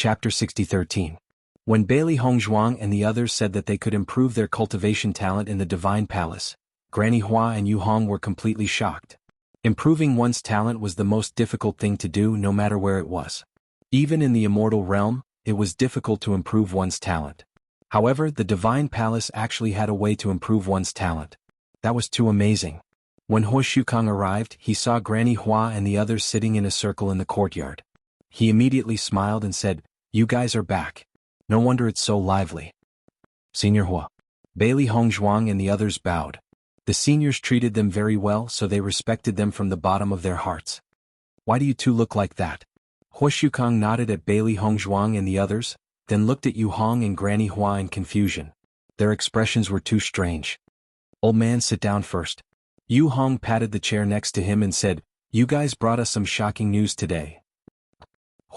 Chapter 60:13. When Bailey Hongzhuang and the others said that they could improve their cultivation talent in the Divine Palace, Granny Hua and Yu Hong were completely shocked. Improving one's talent was the most difficult thing to do no matter where it was. Even in the immortal realm, it was difficult to improve one's talent. However, the Divine Palace actually had a way to improve one's talent. That was too amazing. When He Shukang arrived, he saw Granny Hua and the others sitting in a circle in the courtyard. He immediately smiled and said, "You guys are back. No wonder it's so lively." Senior Hua. Bailey Hongzhuang and the others bowed. The seniors treated them very well, so they respected them from the bottom of their hearts. "Why do you two look like that?" He Shukang nodded at Bailey Hongzhuang and the others, then looked at Yu Hong and Granny Hua in confusion. Their expressions were too strange. "Old man, sit down first." Yu Hong patted the chair next to him and said, "You guys brought us some shocking news today."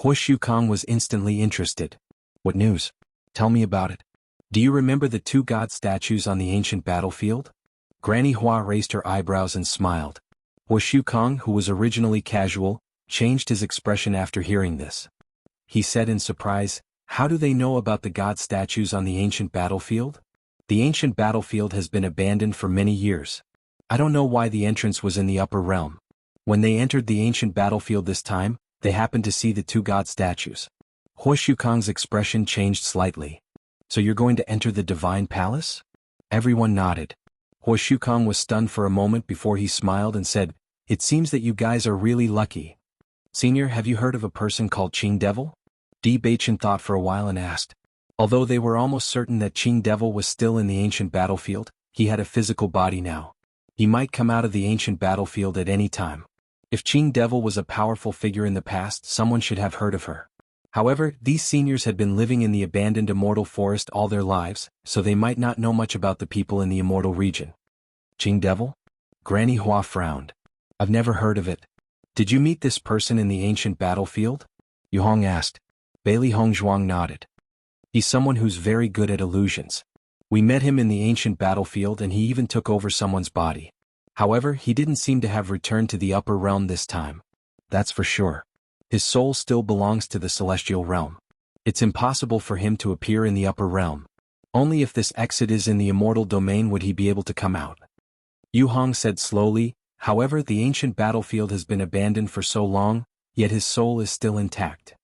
He Shukang was instantly interested. "What news? Tell me about it. Do you remember the two god statues on the ancient battlefield?" Granny Hua raised her eyebrows and smiled. He Shukang, who was originally casual, changed his expression after hearing this. He said in surprise, "How do they know about the god statues on the ancient battlefield?" "The ancient battlefield has been abandoned for many years. I don't know why the entrance was in the upper realm. When they entered the ancient battlefield this time, they happened to see the two god statues." He Shukang's expression changed slightly. "So you're going to enter the Divine Palace?" Everyone nodded. He Shukang was stunned for a moment before he smiled and said, "It seems that you guys are really lucky. Senior, have you heard of a person called Qing Devil?" Di Baichen thought for a while and asked. Although they were almost certain that Qing Devil was still in the ancient battlefield, he had a physical body now. He might come out of the ancient battlefield at any time. If Qing Devil was a powerful figure in the past, someone should have heard of her. However, these seniors had been living in the abandoned immortal forest all their lives, so they might not know much about the people in the immortal region. "Qing Devil?" Granny Hua frowned. "I've never heard of it. Did you meet this person in the ancient battlefield?" Yu Hong asked. Bailey Hongzhuang nodded. "He's someone who's very good at illusions. We met him in the ancient battlefield and he even took over someone's body. However, he didn't seem to have returned to the upper realm this time. That's for sure. His soul still belongs to the celestial realm. It's impossible for him to appear in the upper realm. Only if this exit is in the immortal domain would he be able to come out." Yu Hong said slowly, "However, the ancient battlefield has been abandoned for so long, yet his soul is still intact.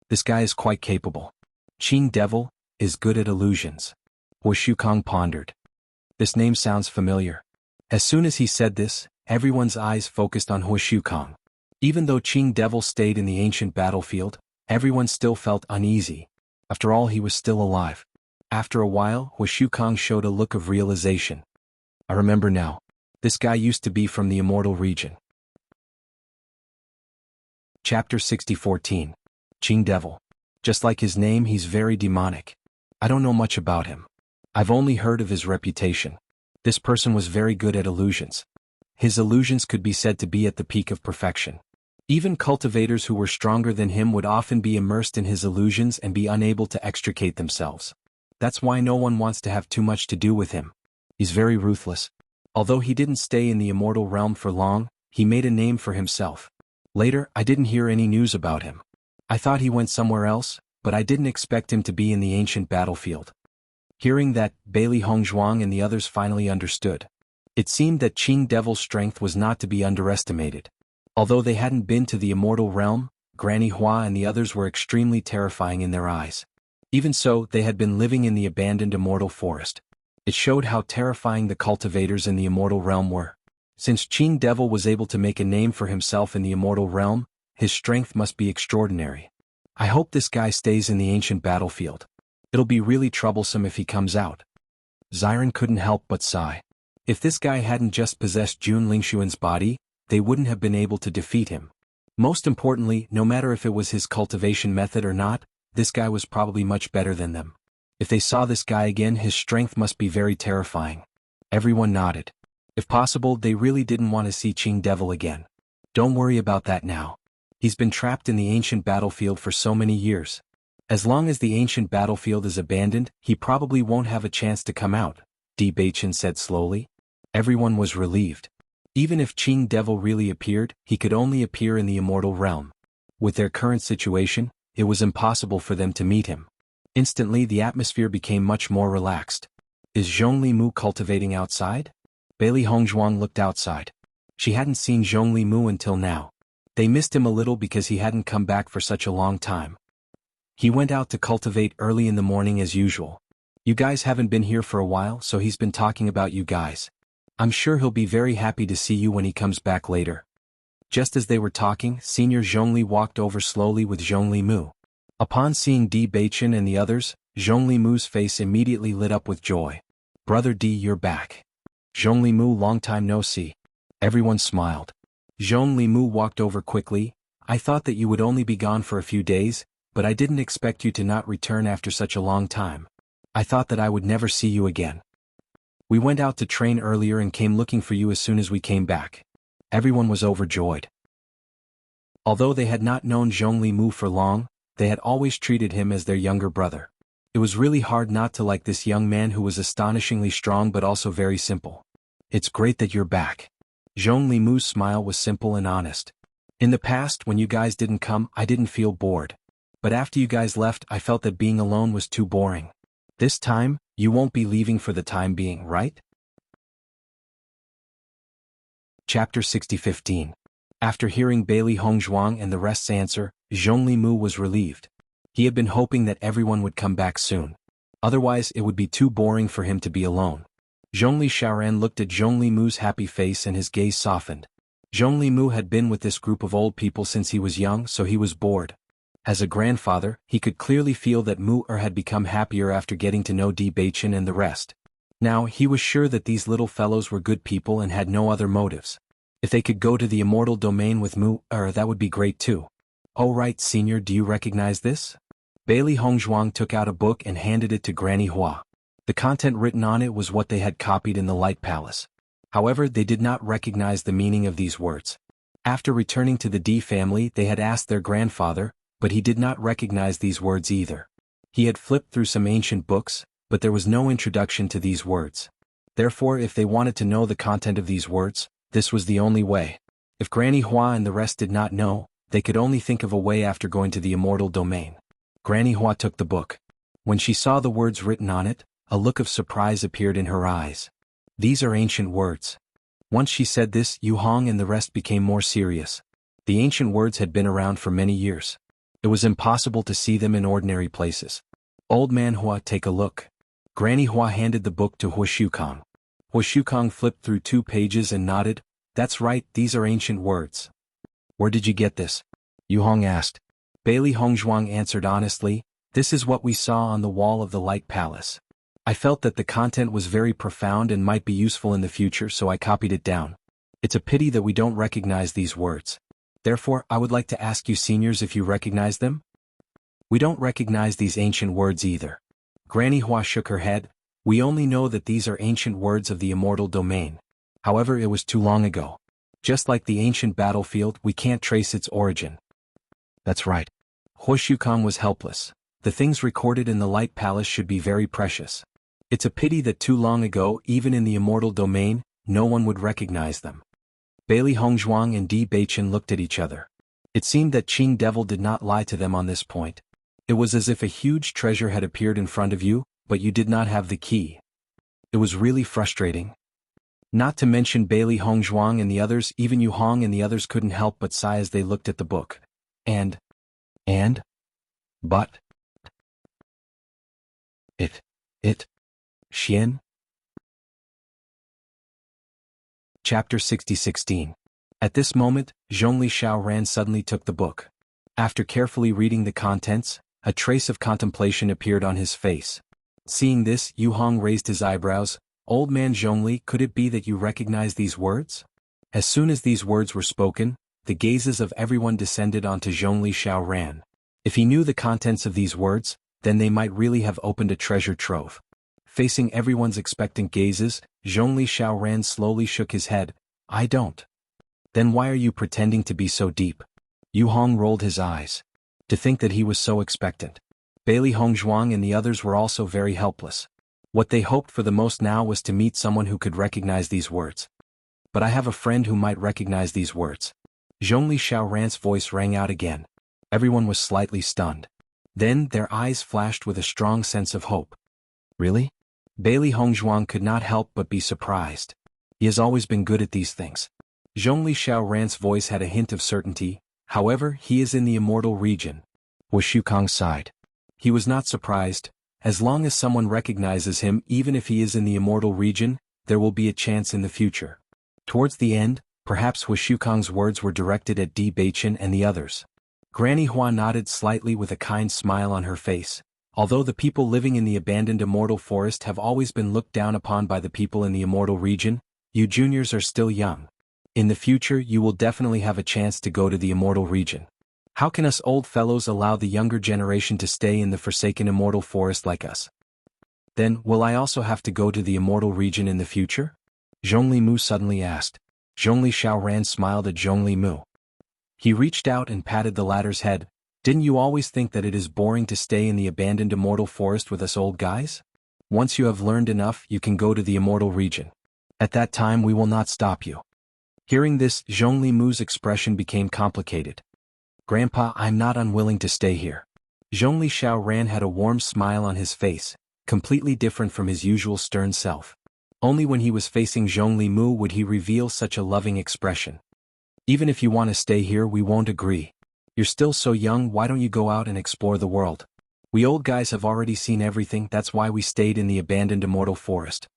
This guy is quite capable. Qing Devil is good at illusions." He Shukang pondered. This name sounds familiar. As soon as he said this, everyone's eyes focused on He Shukang. Even though Qing Devil stayed in the ancient battlefield, everyone still felt uneasy. After all, he was still alive. After a while, He Shukang showed a look of realization. "I remember now. This guy used to be from the immortal region." Chapter 60:14. Qing Devil. Just like his name, he's very demonic. I don't know much about him. I've only heard of his reputation. This person was very good at illusions. His illusions could be said to be at the peak of perfection. Even cultivators who were stronger than him would often be immersed in his illusions and be unable to extricate themselves. That's why no one wants to have too much to do with him. He's very ruthless. Although he didn't stay in the immortal realm for long, he made a name for himself. Later, I didn't hear any news about him. I thought he went somewhere else, but I didn't expect him to be in the ancient battlefield." Hearing that, Bailey Hongzhuang and the others finally understood. It seemed that Qing Devil's strength was not to be underestimated. Although they hadn't been to the immortal realm, Granny Hua and the others were extremely terrifying in their eyes. Even so, they had been living in the abandoned immortal forest. It showed how terrifying the cultivators in the immortal realm were. Since Qing Devil was able to make a name for himself in the immortal realm, his strength must be extraordinary. I hope this guy stays in the ancient battlefield. It'll be really troublesome if he comes out. Ziren couldn't help but sigh. If this guy hadn't just possessed Jun Lingshuan's body, they wouldn't have been able to defeat him. Most importantly, no matter if it was his cultivation method or not, this guy was probably much better than them. If they saw this guy again, his strength must be very terrifying. Everyone nodded. If possible, they really didn't want to see Qing Devil again. Don't worry about that now. He's been trapped in the ancient battlefield for so many years. As long as the ancient battlefield is abandoned, he probably won't have a chance to come out, Di Baichen said slowly. Everyone was relieved. Even if Qing Devil really appeared, he could only appear in the immortal realm. With their current situation, it was impossible for them to meet him. Instantly the atmosphere became much more relaxed. Is Zhongli Mu cultivating outside? Bailey Hongzhuang looked outside. She hadn't seen Zhongli Mu until now. They missed him a little because he hadn't come back for such a long time. He went out to cultivate early in the morning as usual. You guys haven't been here for a while, so he's been talking about you guys. I'm sure he'll be very happy to see you when he comes back later. Just as they were talking, Senior Zhongli walked over slowly with Zhongli Mu. Upon seeing Di Beichen and the others, Zhongli Mu's face immediately lit up with joy. Brother Di, you're back. Zhongli Mu, long time no see. Everyone smiled. Zhongli Mu walked over quickly. I thought that you would only be gone for a few days, but I didn't expect you to not return after such a long time. I thought that I would never see you again. We went out to train earlier and came looking for you as soon as we came back. Everyone was overjoyed. Although they had not known Zhongli Mu for long, they had always treated him as their younger brother. It was really hard not to like this young man who was astonishingly strong but also very simple. It's great that you're back. Zhongli Mu's smile was simple and honest. In the past, when you guys didn't come, I didn't feel bored. But after you guys left, I felt that being alone was too boring. This time, you won't be leaving for the time being, right? Chapter 60:15. After hearing Bailey Hongzhuang and the rest's answer, Zhongli Mu was relieved. He had been hoping that everyone would come back soon. Otherwise, it would be too boring for him to be alone. Zhongli Xiaoran looked at Zhongli Mu's happy face and his gaze softened. Zhongli Mu had been with this group of old people since he was young, so he was bored. As a grandfather, he could clearly feel that Mu-er had become happier after getting to know Di Beichen and the rest. Now, he was sure that these little fellows were good people and had no other motives. If they could go to the immortal domain with Mu-er, that would be great too. Oh right, Senior, do you recognize this? Bailey Hongzhuang took out a book and handed it to Granny Hua. The content written on it was what they had copied in the Light Palace. However, they did not recognize the meaning of these words. After returning to the Di family, they had asked their grandfather, but he did not recognize these words either. He had flipped through some ancient books, but there was no introduction to these words. Therefore, if they wanted to know the content of these words, this was the only way. If Granny Hua and the rest did not know, they could only think of a way after going to the immortal domain. Granny Hua took the book. When she saw the words written on it, a look of surprise appeared in her eyes. These are ancient words. Once she said this, Yu Hong and the rest became more serious. The ancient words had been around for many years. It was impossible to see them in ordinary places. Old man Hua, take a look. Granny Hua handed the book to Hua Shukong. Hua Shukong flipped through 2 pages and nodded. That's right, these are ancient words. Where did you get this? Yu Hong asked. Bailey Hongzhuang answered honestly, this is what we saw on the wall of the Light Palace. I felt that the content was very profound and might be useful in the future, so I copied it down. It's a pity that we don't recognize these words. Therefore, I would like to ask you seniors if you recognize them? We don't recognize these ancient words either. Granny Hua shook her head. We only know that these are ancient words of the immortal domain. However, it was too long ago. Just like the ancient battlefield, we can't trace its origin. That's right. Hua Shukong was helpless. The things recorded in the Light Palace should be very precious. It's a pity that too long ago, even in the immortal domain, no one would recognize them. Bailey Hongzhuang and Di Beichen looked at each other. It seemed that Qing Devil did not lie to them on this point. It was as if a huge treasure had appeared in front of you, but you did not have the key. It was really frustrating. Not to mention Bailey Hongzhuang and the others, even Yu Hong and the others couldn't help but sigh as they looked at the book. But. Xian? Chapter 60:16. At this moment, Zhongli Xiaoran suddenly took the book. After carefully reading the contents, a trace of contemplation appeared on his face. Seeing this, Yu Hong raised his eyebrows. Old man Zhongli, could it be that you recognize these words? As soon as these words were spoken, the gazes of everyone descended onto Zhongli Xiaoran. If he knew the contents of these words, then they might really have opened a treasure trove. Facing everyone's expectant gazes, Zhongli Xiaoran slowly shook his head. I don't. Then why are you pretending to be so deep? Yu Hong rolled his eyes. To think that he was so expectant. Bailey Hongzhuang and the others were also very helpless. What they hoped for the most now was to meet someone who could recognize these words. But I have a friend who might recognize these words. Zhongli Xiaoran's voice rang out again. Everyone was slightly stunned. Then their eyes flashed with a strong sense of hope. Really? Bailey Hongzhuang could not help but be surprised. He has always been good at these things. Zhongli Xiaoran's voice had a hint of certainty, however, he is in the immortal region. Wu Shukang sighed. He was not surprised. As long as someone recognizes him, even if he is in the immortal region, there will be a chance in the future. Towards the end, perhaps Wu Shukang's words were directed at Di Baichen and the others. Granny Hua nodded slightly with a kind smile on her face. Although the people living in the abandoned immortal forest have always been looked down upon by the people in the immortal region, you juniors are still young. In the future you will definitely have a chance to go to the immortal region. How can us old fellows allow the younger generation to stay in the forsaken immortal forest like us? Then, will I also have to go to the immortal region in the future? Zhongli Mu suddenly asked. Zhongli Xiaoran smiled at Zhongli Mu. He reached out and patted the latter's head. Didn't you always think that it is boring to stay in the abandoned immortal forest with us old guys? Once you have learned enough, you can go to the immortal region. At that time we will not stop you. Hearing this, Zhongli Mu's expression became complicated. Grandpa, I'm not unwilling to stay here. Zhongli Xiaoran had a warm smile on his face, completely different from his usual stern self. Only when he was facing Zhongli Mu would he reveal such a loving expression. Even if you want to stay here, we won't agree. You're still so young, why don't you go out and explore the world? We old guys have already seen everything, that's why we stayed in the abandoned immortal forest.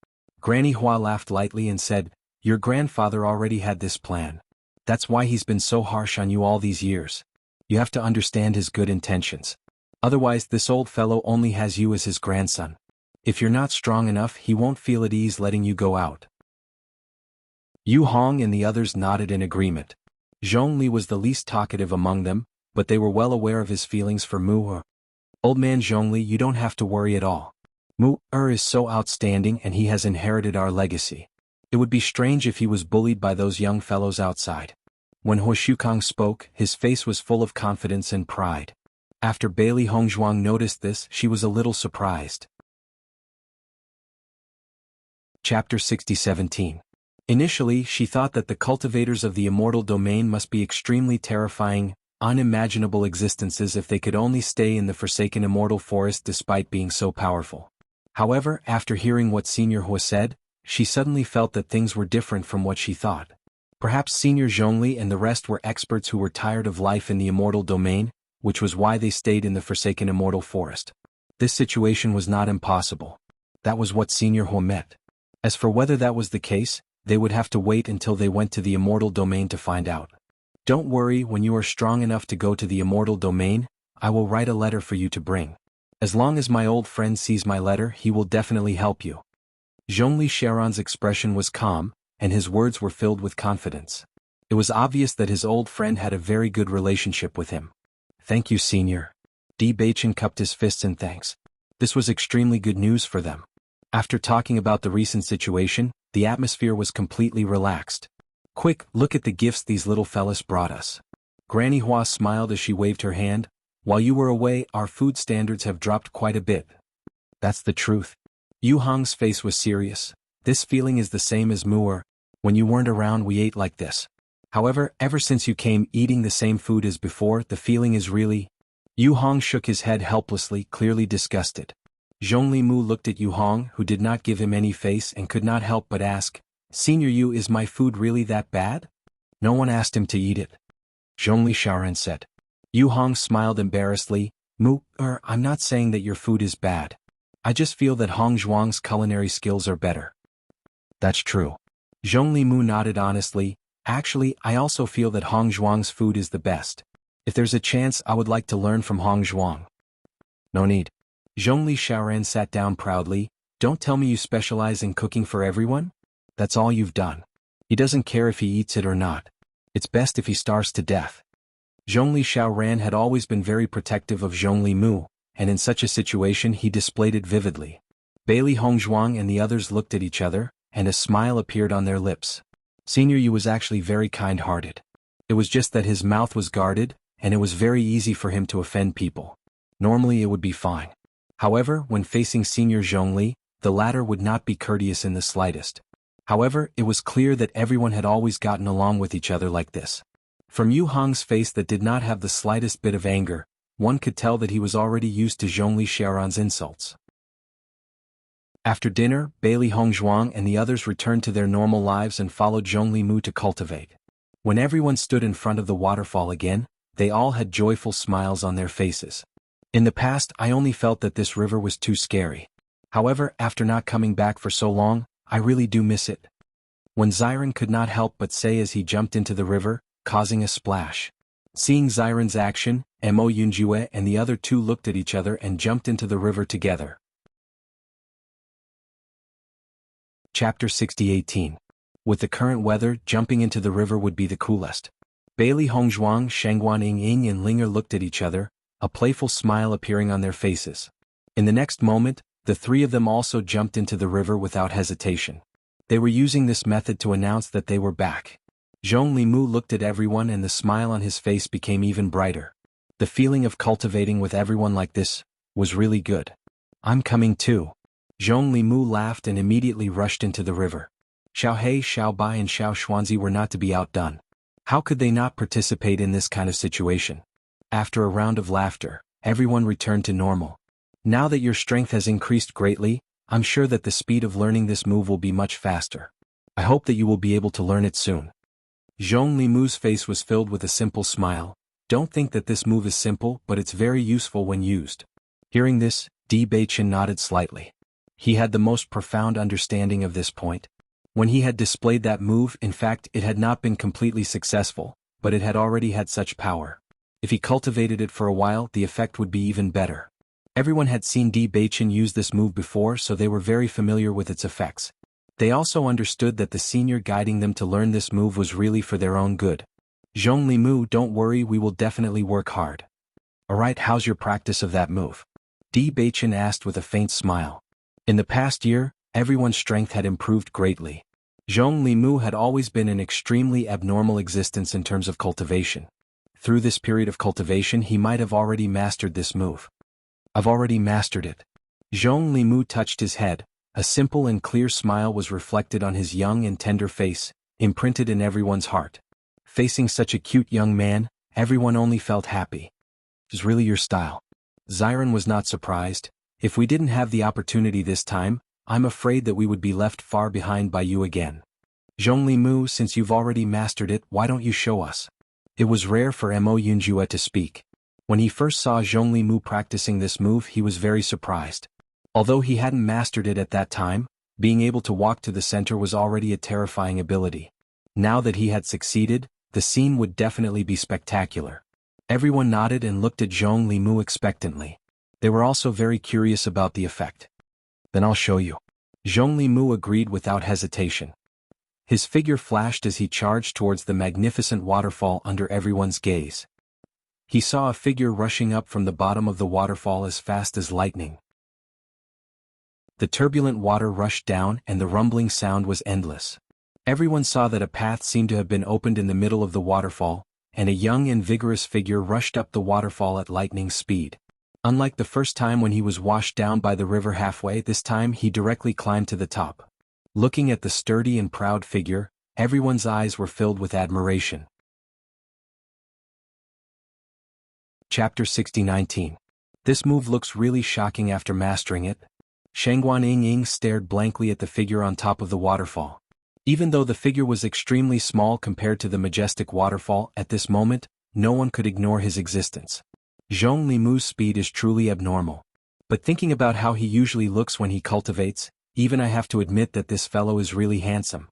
Granny Hua laughed lightly and said, your grandfather already had this plan. That's why he's been so harsh on you all these years. You have to understand his good intentions. Otherwise this old fellow only has you as his grandson. If you're not strong enough, he won't feel at ease letting you go out. Yu Hong and the others nodded in agreement. Zhongli was the least talkative among them, but they were well aware of his feelings for Mu. Old man Zhongli, you don't have to worry at all. Mu is so outstanding and he has inherited our legacy. It would be strange if he was bullied by those young fellows outside. When Hu Shukang spoke, his face was full of confidence and pride. After Bailey Hongzhuang noticed this, she was a little surprised. Chapter 60-17. Initially, she thought that the cultivators of the immortal domain must be extremely terrifying, unimaginable existences if they could only stay in the forsaken immortal forest despite being so powerful. However, after hearing what Senior Hua said, she suddenly felt that things were different from what she thought. Perhaps Senior Zhongli and the rest were experts who were tired of life in the immortal domain, which was why they stayed in the forsaken immortal forest. This situation was not impossible. That was what Senior Hua meant. As for whether that was the case, they would have to wait until they went to the immortal domain to find out. Don't worry, when you are strong enough to go to the immortal domain, I will write a letter for you to bring. As long as my old friend sees my letter, he will definitely help you. Zhongli Xiaoran's expression was calm, and his words were filled with confidence. It was obvious that his old friend had a very good relationship with him. Thank you, Senior. Di Baichen cupped his fists in thanks. This was extremely good news for them. After talking about the recent situation, the atmosphere was completely relaxed. Quick, look at the gifts these little fellas brought us. Granny Hua smiled as she waved her hand. While you were away, our food standards have dropped quite a bit. That's the truth. Yu Hong's face was serious. This feeling is the same as Mu'er. When you weren't around, we ate like this. However, ever since you came eating the same food as before, the feeling is really... Yu Hong shook his head helplessly, clearly disgusted. Zhongli Mu looked at Yu Hong, who did not give him any face and could not help but ask, Senior Yu, is my food really that bad? No one asked him to eat it. Zhongli Xiaoran said. Yu Hong smiled embarrassedly. I'm not saying that your food is bad. I just feel that Hong Zhuang's culinary skills are better. That's true. Zhongli Mu nodded honestly. Actually, I also feel that Hong Zhuang's food is the best. If there's a chance, I would like to learn from Hong Zhuang. No need. Zhongli Xiaoran sat down proudly. Don't tell me you specialize in cooking for everyone? That's all you've done. He doesn't care if he eats it or not. It's best if he starves to death. Zhongli Xiaoran had always been very protective of Zhongli Mu, and in such a situation he displayed it vividly. Bailey Hongzhuang and the others looked at each other, and a smile appeared on their lips. Senior Yu was actually very kind-hearted. It was just that his mouth was guarded, and it was very easy for him to offend people. Normally it would be fine. However, when facing Senior Zhongli, the latter would not be courteous in the slightest. However, it was clear that everyone had always gotten along with each other like this. From Yu Hong's face that did not have the slightest bit of anger, one could tell that he was already used to Zhongli Xiaoran's insults. After dinner, Bailey Hongzhuang and the others returned to their normal lives and followed Zhongli Mu to cultivate. When everyone stood in front of the waterfall again, they all had joyful smiles on their faces. In the past, I only felt that this river was too scary. However, after not coming back for so long, I really do miss it. When Xiren could not help but say as he jumped into the river, causing a splash. Seeing Xiren's action, Mo Yunjue and the other two looked at each other and jumped into the river together. Chapter 60-18. With the current weather, jumping into the river would be the coolest. Bailey Hongzhuang, Shengguan Ying and Linger looked at each other, a playful smile appearing on their faces. In the next moment, the three of them also jumped into the river without hesitation. They were using this method to announce that they were back. Zhongli Mu looked at everyone and the smile on his face became even brighter. The feeling of cultivating with everyone like this was really good. I'm coming too. Zhongli Mu laughed and immediately rushed into the river. Xiao He, Xiao Bai and Xiao Xuanzi were not to be outdone. How could they not participate in this kind of situation? After a round of laughter, everyone returned to normal. Now that your strength has increased greatly, I'm sure that the speed of learning this move will be much faster. I hope that you will be able to learn it soon. Zhongli Mu's face was filled with a simple smile. Don't think that this move is simple, but it's very useful when used. Hearing this, Di Beichen nodded slightly. He had the most profound understanding of this point. When he had displayed that move, in fact, it had not been completely successful, but it had already had such power. If he cultivated it for a while, the effect would be even better. Everyone had seen Di Beichen use this move before, so they were very familiar with its effects. They also understood that the senior guiding them to learn this move was really for their own good. Zhongli Mu, don't worry, we will definitely work hard. Alright, how's your practice of that move? Di Beichen asked with a faint smile. In the past year, everyone's strength had improved greatly. Zhongli Mu had always been an extremely abnormal existence in terms of cultivation. Through this period of cultivation he might have already mastered this move. I've already mastered it. Zhongli Mu touched his head. A simple and clear smile was reflected on his young and tender face, imprinted in everyone's heart. Facing such a cute young man, everyone only felt happy. Is really your style? Xiren was not surprised. If we didn't have the opportunity this time, I'm afraid that we would be left far behind by you again. Zhongli Mu, since you've already mastered it, why don't you show us? It was rare for Mo Yunjue to speak. When he first saw Zhongli Mu practicing this move, he was very surprised. Although he hadn't mastered it at that time, being able to walk to the center was already a terrifying ability. Now that he had succeeded, the scene would definitely be spectacular. Everyone nodded and looked at Zhongli Mu expectantly. They were also very curious about the effect. Then I'll show you. Zhongli Mu agreed without hesitation. His figure flashed as he charged towards the magnificent waterfall under everyone's gaze. He saw a figure rushing up from the bottom of the waterfall as fast as lightning. The turbulent water rushed down and the rumbling sound was endless. Everyone saw that a path seemed to have been opened in the middle of the waterfall, and a young and vigorous figure rushed up the waterfall at lightning speed. Unlike the first time when he was washed down by the river halfway, this time he directly climbed to the top. Looking at the sturdy and proud figure, everyone's eyes were filled with admiration. Chapter 60-19. This move looks really shocking after mastering it. Shengguan Ying stared blankly at the figure on top of the waterfall. Even though the figure was extremely small compared to the majestic waterfall, at this moment, no one could ignore his existence. Zhongli Mu's speed is truly abnormal. But thinking about how he usually looks when he cultivates, even I have to admit that this fellow is really handsome.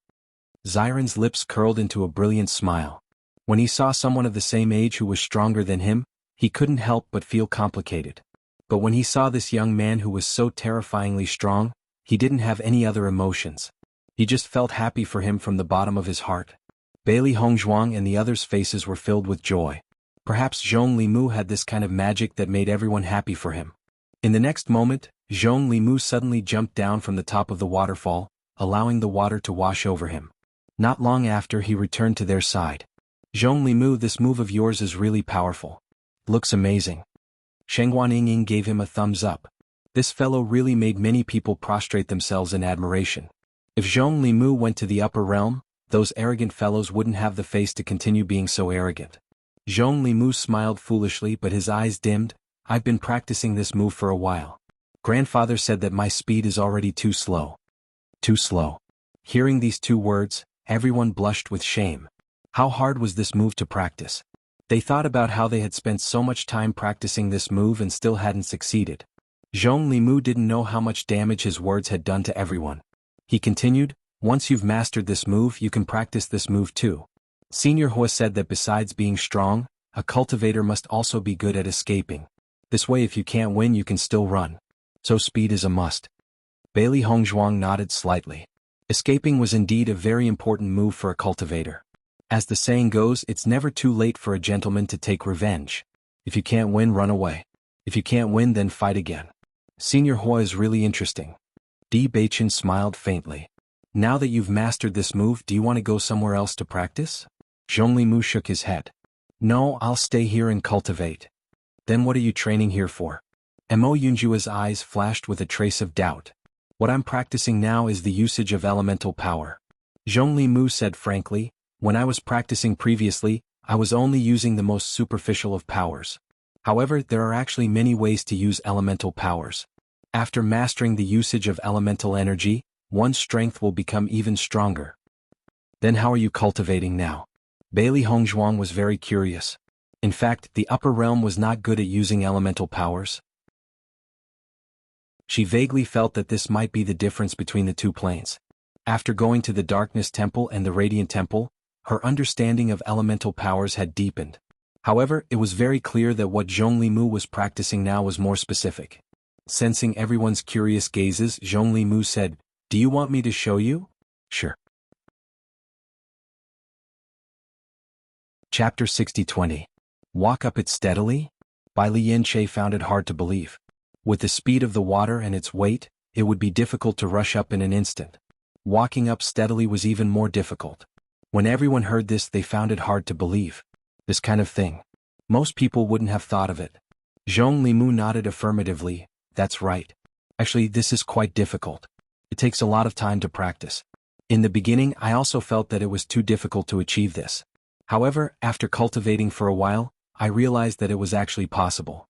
Xiren's lips curled into a brilliant smile. When he saw someone of the same age who was stronger than him, he couldn't help but feel complicated. But when he saw this young man who was so terrifyingly strong, he didn't have any other emotions. He just felt happy for him from the bottom of his heart. Bailey Hongzhuang and the others' faces were filled with joy. Perhaps Zhongli Mu had this kind of magic that made everyone happy for him. In the next moment, Zhongli Mu suddenly jumped down from the top of the waterfall, allowing the water to wash over him. Not long after, he returned to their side. Zhongli Mu, this move of yours is really powerful. Looks amazing. Shengguan Ying gave him a thumbs up. This fellow really made many people prostrate themselves in admiration. If Zhongli Mu went to the upper realm, Those arrogant fellows wouldn't have the face to continue being so arrogant. Zhong Limu smiled foolishly but his eyes dimmed. I've been practicing this move for a while. Grandfather said that my speed is already too slow. Too slow. Hearing these two words, everyone blushed with shame. How hard was this move to practice? They thought about how they had spent so much time practicing this move and still hadn't succeeded. Zhong Limu didn't know how much damage his words had done to everyone. He continued, once you've mastered this move you can practice this move too. Senior Hua said that besides being strong, a cultivator must also be good at escaping. This way if you can't win you can still run. So speed is a must. Bailey Hongzhuang nodded slightly. Escaping was indeed a very important move for a cultivator. As the saying goes, it's never too late for a gentleman to take revenge. If you can't win, run away. If you can't win, then fight again. Senior Hua is really interesting. Di Beichen smiled faintly. Now that you've mastered this move, do you want to go somewhere else to practice? Zhong Limu shook his head. No, I'll stay here and cultivate. Then what are you training here for? Mo Yunjua's eyes flashed with a trace of doubt. What I'm practicing now is the usage of elemental power. Zhong Limu said frankly, when I was practicing previously, I was only using the most superficial of powers. However, there are actually many ways to use elemental powers. After mastering the usage of elemental energy, one's strength will become even stronger. Then how are you cultivating now? Bailey Hongzhuang was very curious. In fact, the upper realm was not good at using elemental powers. She vaguely felt that this might be the difference between the two planes. After going to the Darkness Temple and the Radiant Temple, her understanding of elemental powers had deepened. However, it was very clear that what Zhong Limu was practicing now was more specific. Sensing everyone's curious gazes, Zhong Limu said, "Do you want me to show you?" "Sure." Chapter 60-20. Walk up it steadily? Bai Lianche found it hard to believe. With the speed of the water and its weight, it would be difficult to rush up in an instant. Walking up steadily was even more difficult. When everyone heard this, they found it hard to believe. This kind of thing. Most people wouldn't have thought of it. Zhong Limu nodded affirmatively. That's right. Actually, this is quite difficult. It takes a lot of time to practice. In the beginning, I also felt that it was too difficult to achieve this. However, after cultivating for a while, I realized that it was actually possible.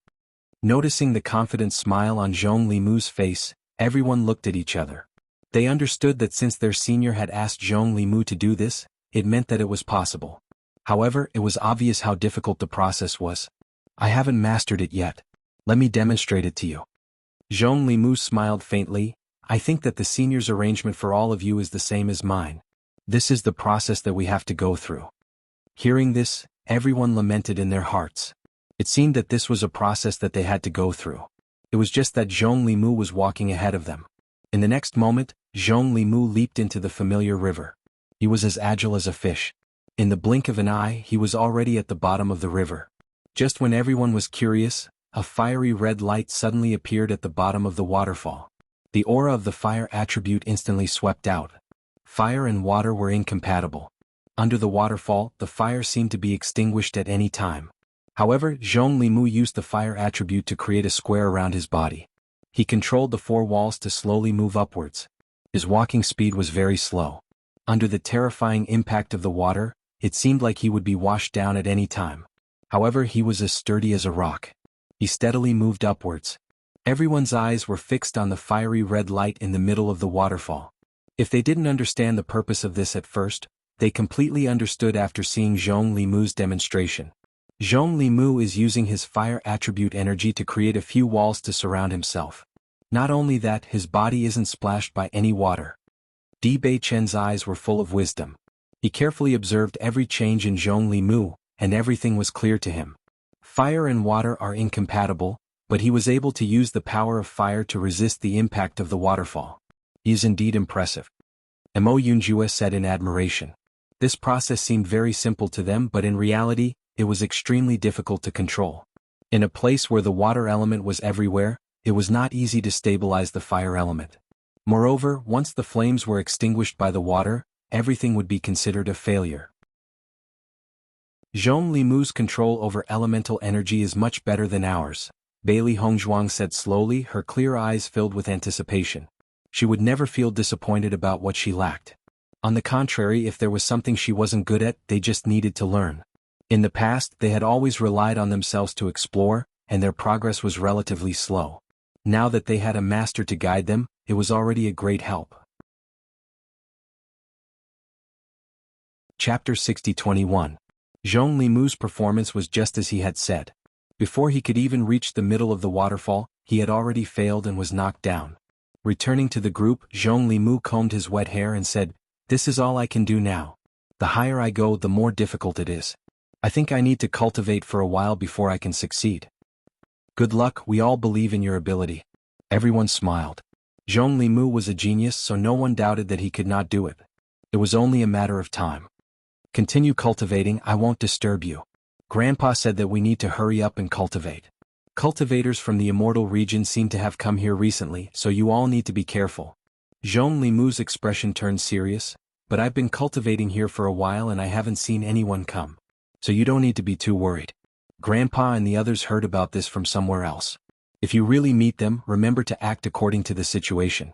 Noticing the confident smile on Zhong Limu's face, everyone looked at each other. They understood that since their senior had asked Zhong Limu to do this, it meant that it was possible. However, it was obvious how difficult the process was. I haven't mastered it yet. Let me demonstrate it to you. Zhong Limu smiled faintly. I think that the senior's arrangement for all of you is the same as mine. This is the process that we have to go through. Hearing this, everyone lamented in their hearts. It seemed that this was a process that they had to go through. It was just that Zhong Limu was walking ahead of them. In the next moment, Zhong Limu leaped into the familiar river. He was as agile as a fish. In the blink of an eye, he was already at the bottom of the river. Just when everyone was curious, a fiery red light suddenly appeared at the bottom of the waterfall. The aura of the fire attribute instantly swept out. Fire and water were incompatible. Under the waterfall, the fire seemed to be extinguished at any time. However, Zhong Limu used the fire attribute to create a square around his body. He controlled the four walls to slowly move upwards. His walking speed was very slow. Under the terrifying impact of the water, it seemed like he would be washed down at any time. However, he was as sturdy as a rock. He steadily moved upwards. Everyone's eyes were fixed on the fiery red light in the middle of the waterfall. If they didn't understand the purpose of this at first, they completely understood after seeing Zhong Limu's demonstration. Zhong Limu is using his fire attribute energy to create a few walls to surround himself. Not only that, his body isn't splashed by any water. Di Beichen's eyes were full of wisdom. He carefully observed every change in Zhong Limu, and everything was clear to him. Fire and water are incompatible, but he was able to use the power of fire to resist the impact of the waterfall. He is indeed impressive. Mo Yunjue said in admiration. This process seemed very simple to them, but in reality, it was extremely difficult to control. In a place where the water element was everywhere, it was not easy to stabilize the fire element. Moreover, once the flames were extinguished by the water, everything would be considered a failure. Zhong Limu's control over elemental energy is much better than ours, Bailey Hongzhuang said slowly, her clear eyes filled with anticipation. She would never feel disappointed about what she lacked. On the contrary, if there was something she wasn't good at, they just needed to learn. In the past, they had always relied on themselves to explore, and their progress was relatively slow. Now that they had a master to guide them, it was already a great help. Chapter 60-21. Zhong Limu's performance was just as he had said. Before he could even reach the middle of the waterfall, he had already failed and was knocked down. Returning to the group, Zhong Limu combed his wet hair and said, "This is all I can do now. The higher I go, the more difficult it is. I think I need to cultivate for a while before I can succeed." "Good luck, we all believe in your ability." Everyone smiled. Zhong Limu was a genius, so no one doubted that he could not do it. It was only a matter of time. "Continue cultivating, I won't disturb you. Grandpa said that we need to hurry up and cultivate. Cultivators from the Immortal region seem to have come here recently, so you all need to be careful." Zhong Limu's expression turned serious, "But I've been cultivating here for a while and I haven't seen anyone come. So you don't need to be too worried. Grandpa and the others heard about this from somewhere else. If you really meet them, remember to act according to the situation."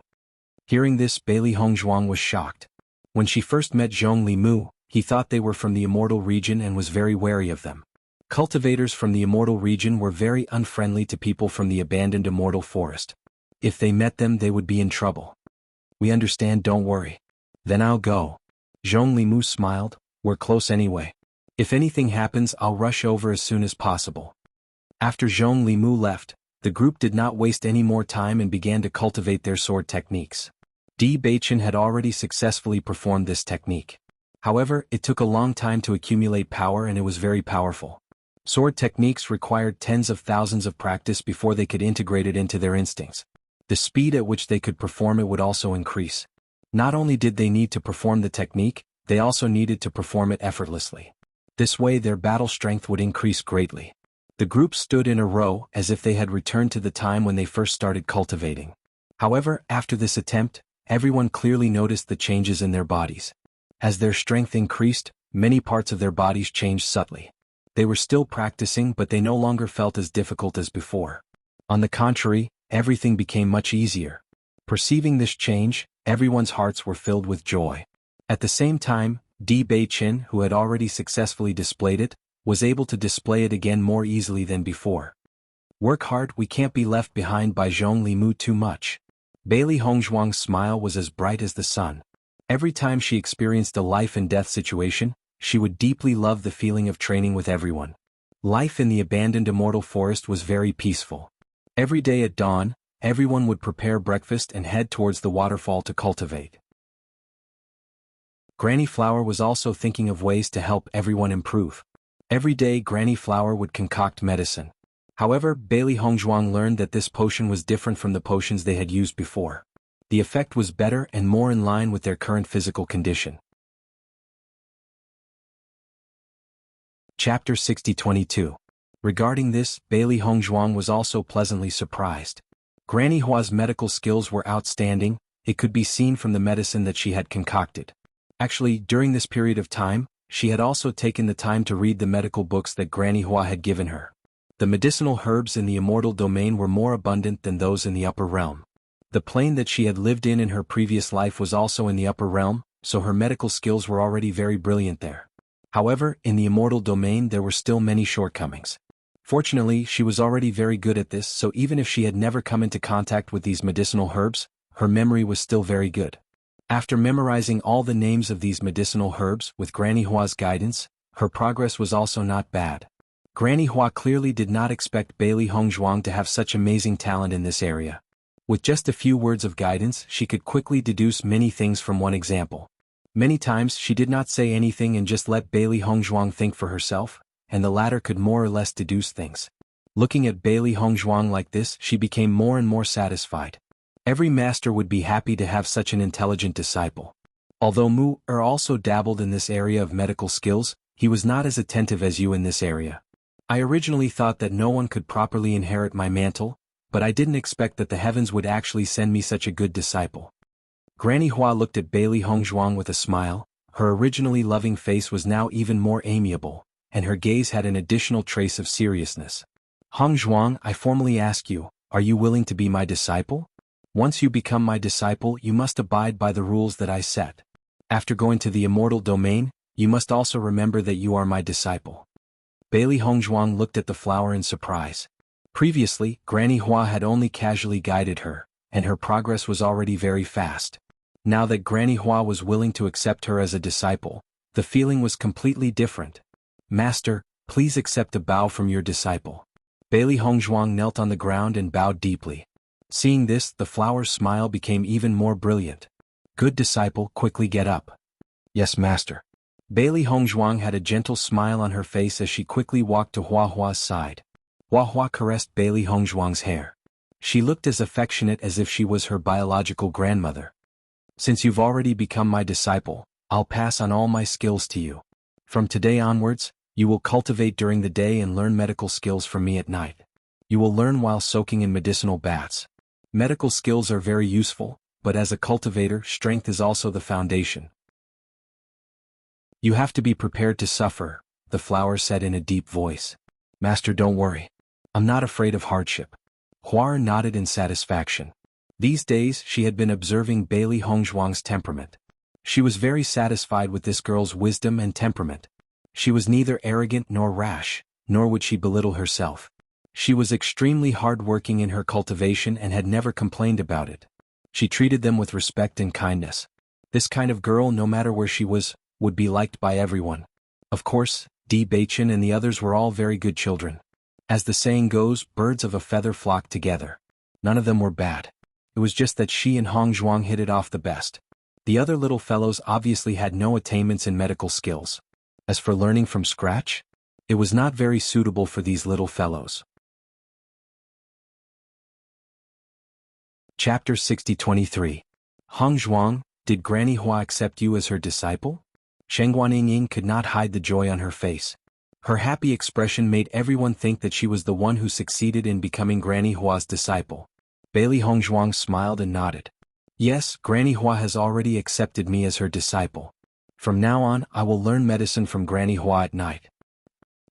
Hearing this, Bailey Hongzhuang was shocked. When she first met Zhong Limu, he thought they were from the Immortal region and was very wary of them. Cultivators from the Immortal region were very unfriendly to people from the abandoned Immortal forest. If they met them, they would be in trouble. "We understand, don't worry." "Then I'll go." Zhong Limu smiled, "We're close anyway. If anything happens, I'll rush over as soon as possible." After Zhong Limu left, the group did not waste any more time and began to cultivate their sword techniques. Di Baichen had already successfully performed this technique. However, it took a long time to accumulate power and it was very powerful. Sword techniques required tens of thousands of practice before they could integrate it into their instincts. The speed at which they could perform it would also increase. Not only did they need to perform the technique, they also needed to perform it effortlessly. This way their battle strength would increase greatly. The group stood in a row as if they had returned to the time when they first started cultivating. However, after this attempt, everyone clearly noticed the changes in their bodies. As their strength increased, many parts of their bodies changed subtly. They were still practicing, but they no longer felt as difficult as before. On the contrary, everything became much easier. Perceiving this change, everyone's hearts were filled with joy. At the same time, Di Baichen, who had already successfully displayed it, was able to display it again more easily than before. "Work hard, we can't be left behind by Zhong Limu too much." Bailey Hongzhuang's smile was as bright as the sun. Every time she experienced a life and death situation, she would deeply love the feeling of training with everyone. Life in the abandoned Immortal forest was very peaceful. Every day at dawn, everyone would prepare breakfast and head towards the waterfall to cultivate. Granny Flower was also thinking of ways to help everyone improve. Every day Granny Flower would concoct medicine. However, Bailey Hongzhuang learned that this potion was different from the potions they had used before. The effect was better and more in line with their current physical condition. Chapter 60-22. Regarding this, Bailey Hongzhuang was also pleasantly surprised. Granny Hua's medical skills were outstanding, it could be seen from the medicine that she had concocted. Actually, during this period of time, she had also taken the time to read the medical books that Granny Hua had given her. The medicinal herbs in the Immortal domain were more abundant than those in the upper realm. The plane that she had lived in her previous life was also in the upper realm, so her medical skills were already very brilliant there. However, in the Immortal domain there were still many shortcomings. Fortunately, she was already very good at this, so even if she had never come into contact with these medicinal herbs, her memory was still very good. After memorizing all the names of these medicinal herbs with Granny Hua's guidance, her progress was also not bad. Granny Hua clearly did not expect Bailey Hongzhuang to have such amazing talent in this area. With just a few words of guidance, she could quickly deduce many things from one example. Many times she did not say anything and just let Bailey Hongzhuang think for herself, and the latter could more or less deduce things. Looking at Bailey Hongzhuang like this, she became more and more satisfied. Every master would be happy to have such an intelligent disciple. Although Mu also dabbled in this area of medical skills, he was not as attentive as you in this area. I originally thought that no one could properly inherit my mantle, but I didn't expect that the heavens would actually send me such a good disciple. Granny Hua looked at Bailey Hongzhuang with a smile. Her originally loving face was now even more amiable, and her gaze had an additional trace of seriousness. "Hongzhuang, I formally ask you, are you willing to be my disciple? Once you become my disciple, you must abide by the rules that I set." After going to the immortal domain, you must also remember that you are my disciple. Bailey Hongzhuang looked at the flower in surprise. Previously, Granny Hua had only casually guided her, and her progress was already very fast. Now that Granny Hua was willing to accept her as a disciple, the feeling was completely different. Master, please accept a bow from your disciple. Bailey Hongzhuang knelt on the ground and bowed deeply. Seeing this, the flower's smile became even more brilliant. Good disciple, quickly get up. Yes, master. Bailey Hongzhuang had a gentle smile on her face as she quickly walked to Hua Hua's side. Hua Hua caressed Bailey Hongzhuang's hair. She looked as affectionate as if she was her biological grandmother. Since you've already become my disciple, I'll pass on all my skills to you. From today onwards, you will cultivate during the day and learn medical skills from me at night. You will learn while soaking in medicinal baths. Medical skills are very useful, but as a cultivator, strength is also the foundation. You have to be prepared to suffer, the flower said in a deep voice. Master, don't worry. I'm not afraid of hardship. Hua nodded in satisfaction. These days she had been observing Bailey Hongzhuang's temperament. She was very satisfied with this girl's wisdom and temperament. She was neither arrogant nor rash, nor would she belittle herself. She was extremely hard-working in her cultivation and had never complained about it. She treated them with respect and kindness. This kind of girl, no matter where she was, would be liked by everyone. Of course, Di Beichen and the others were all very good children. As the saying goes, birds of a feather flock together. None of them were bad. It was just that she and Hongzhuang hit it off the best. The other little fellows obviously had no attainments in medical skills. As for learning from scratch, it was not very suitable for these little fellows. Chapter 60-23. Hongzhuang, did Granny Hua accept you as her disciple? Shengguan Ying could not hide the joy on her face. Her happy expression made everyone think that she was the one who succeeded in becoming Granny Hua's disciple. Bailey Hongzhuang smiled and nodded. Yes, Granny Hua has already accepted me as her disciple. From now on, I will learn medicine from Granny Hua at night.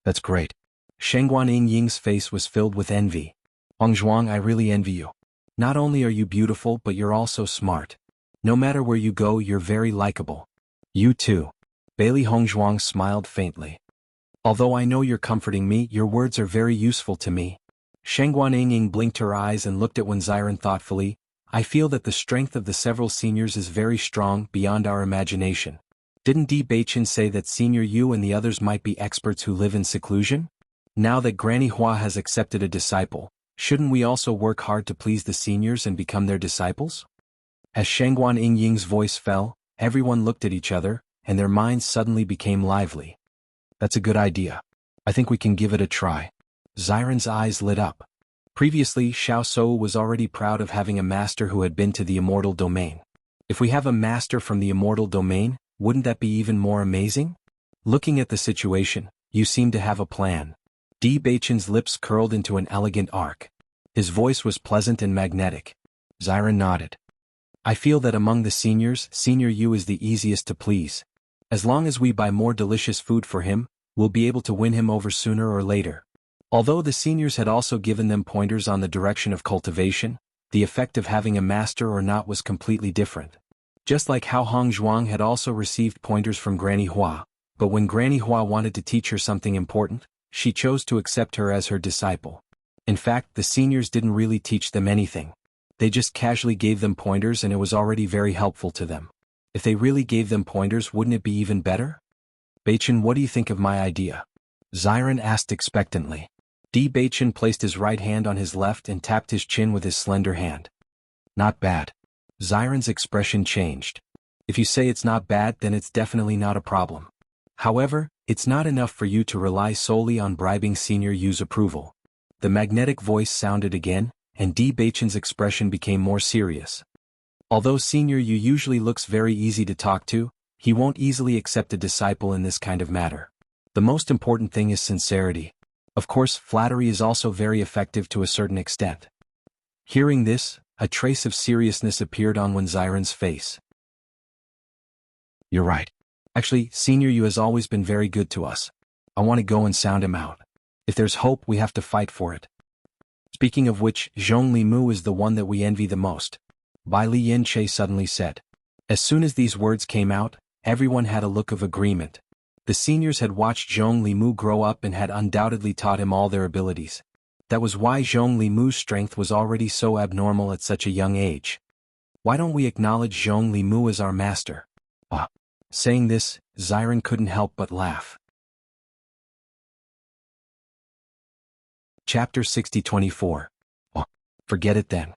That's great. Shengguan Ying's face was filled with envy. Hongzhuang, I really envy you. Not only are you beautiful, but you're also smart. No matter where you go, you're very likable. You too. Bailey Hongzhuang smiled faintly. Although I know you're comforting me, your words are very useful to me. Shengguan Ying blinked her eyes and looked at Wen Ziren thoughtfully. I feel that the strength of the several seniors is very strong, beyond our imagination. Didn't Di Beichen say that Senior Yu and the others might be experts who live in seclusion? Now that Granny Hua has accepted a disciple, shouldn't we also work hard to please the seniors and become their disciples? As Shengguan Ying's voice fell, everyone looked at each other, and their minds suddenly became lively. That's a good idea. I think we can give it a try. Ziren's eyes lit up. Previously, Xiao Shou was already proud of having a master who had been to the immortal domain. If we have a master from the immortal domain, wouldn't that be even more amazing? Looking at the situation, you seem to have a plan. Di Beichen's lips curled into an elegant arc. His voice was pleasant and magnetic. Ziren nodded. I feel that among the seniors, Senior Yu is the easiest to please. As long as we buy more delicious food for him, we'll be able to win him over sooner or later. Although the seniors had also given them pointers on the direction of cultivation, the effect of having a master or not was completely different. Just like how Hongzhuang had also received pointers from Granny Hua, but when Granny Hua wanted to teach her something important, she chose to accept her as her disciple. In fact, the seniors didn't really teach them anything. They just casually gave them pointers and it was already very helpful to them. If they really gave them pointers, wouldn't it be even better? Beichen, what do you think of my idea? Ziren asked expectantly. Di Beichen placed his right hand on his left and tapped his chin with his slender hand. Not bad. Ziren's expression changed. If you say it's not bad, then it's definitely not a problem. However, it's not enough for you to rely solely on bribing Senior Yu's approval. The magnetic voice sounded again, and Di Beichen's expression became more serious. Although Senior Yu usually looks very easy to talk to, he won't easily accept a disciple in this kind of matter. The most important thing is sincerity. Of course, flattery is also very effective to a certain extent. Hearing this, a trace of seriousness appeared on Wen Ziren's face. You're right. Actually, Senior Yu has always been very good to us. I want to go and sound him out. If there's hope, we have to fight for it. Speaking of which, Zhong Limu is the one that we envy the most. Bai Li Yanche suddenly said. As soon as these words came out, Everyone had a look of agreement. The seniors had watched Zhong Limu grow up and had undoubtedly taught him all their abilities. That was why Zhong Limu's strength was already so abnormal at such a young age. Why don't we acknowledge Zhong Limu as our master? Saying this, Xiren couldn't help but laugh. Chapter 60-24. Forget it then.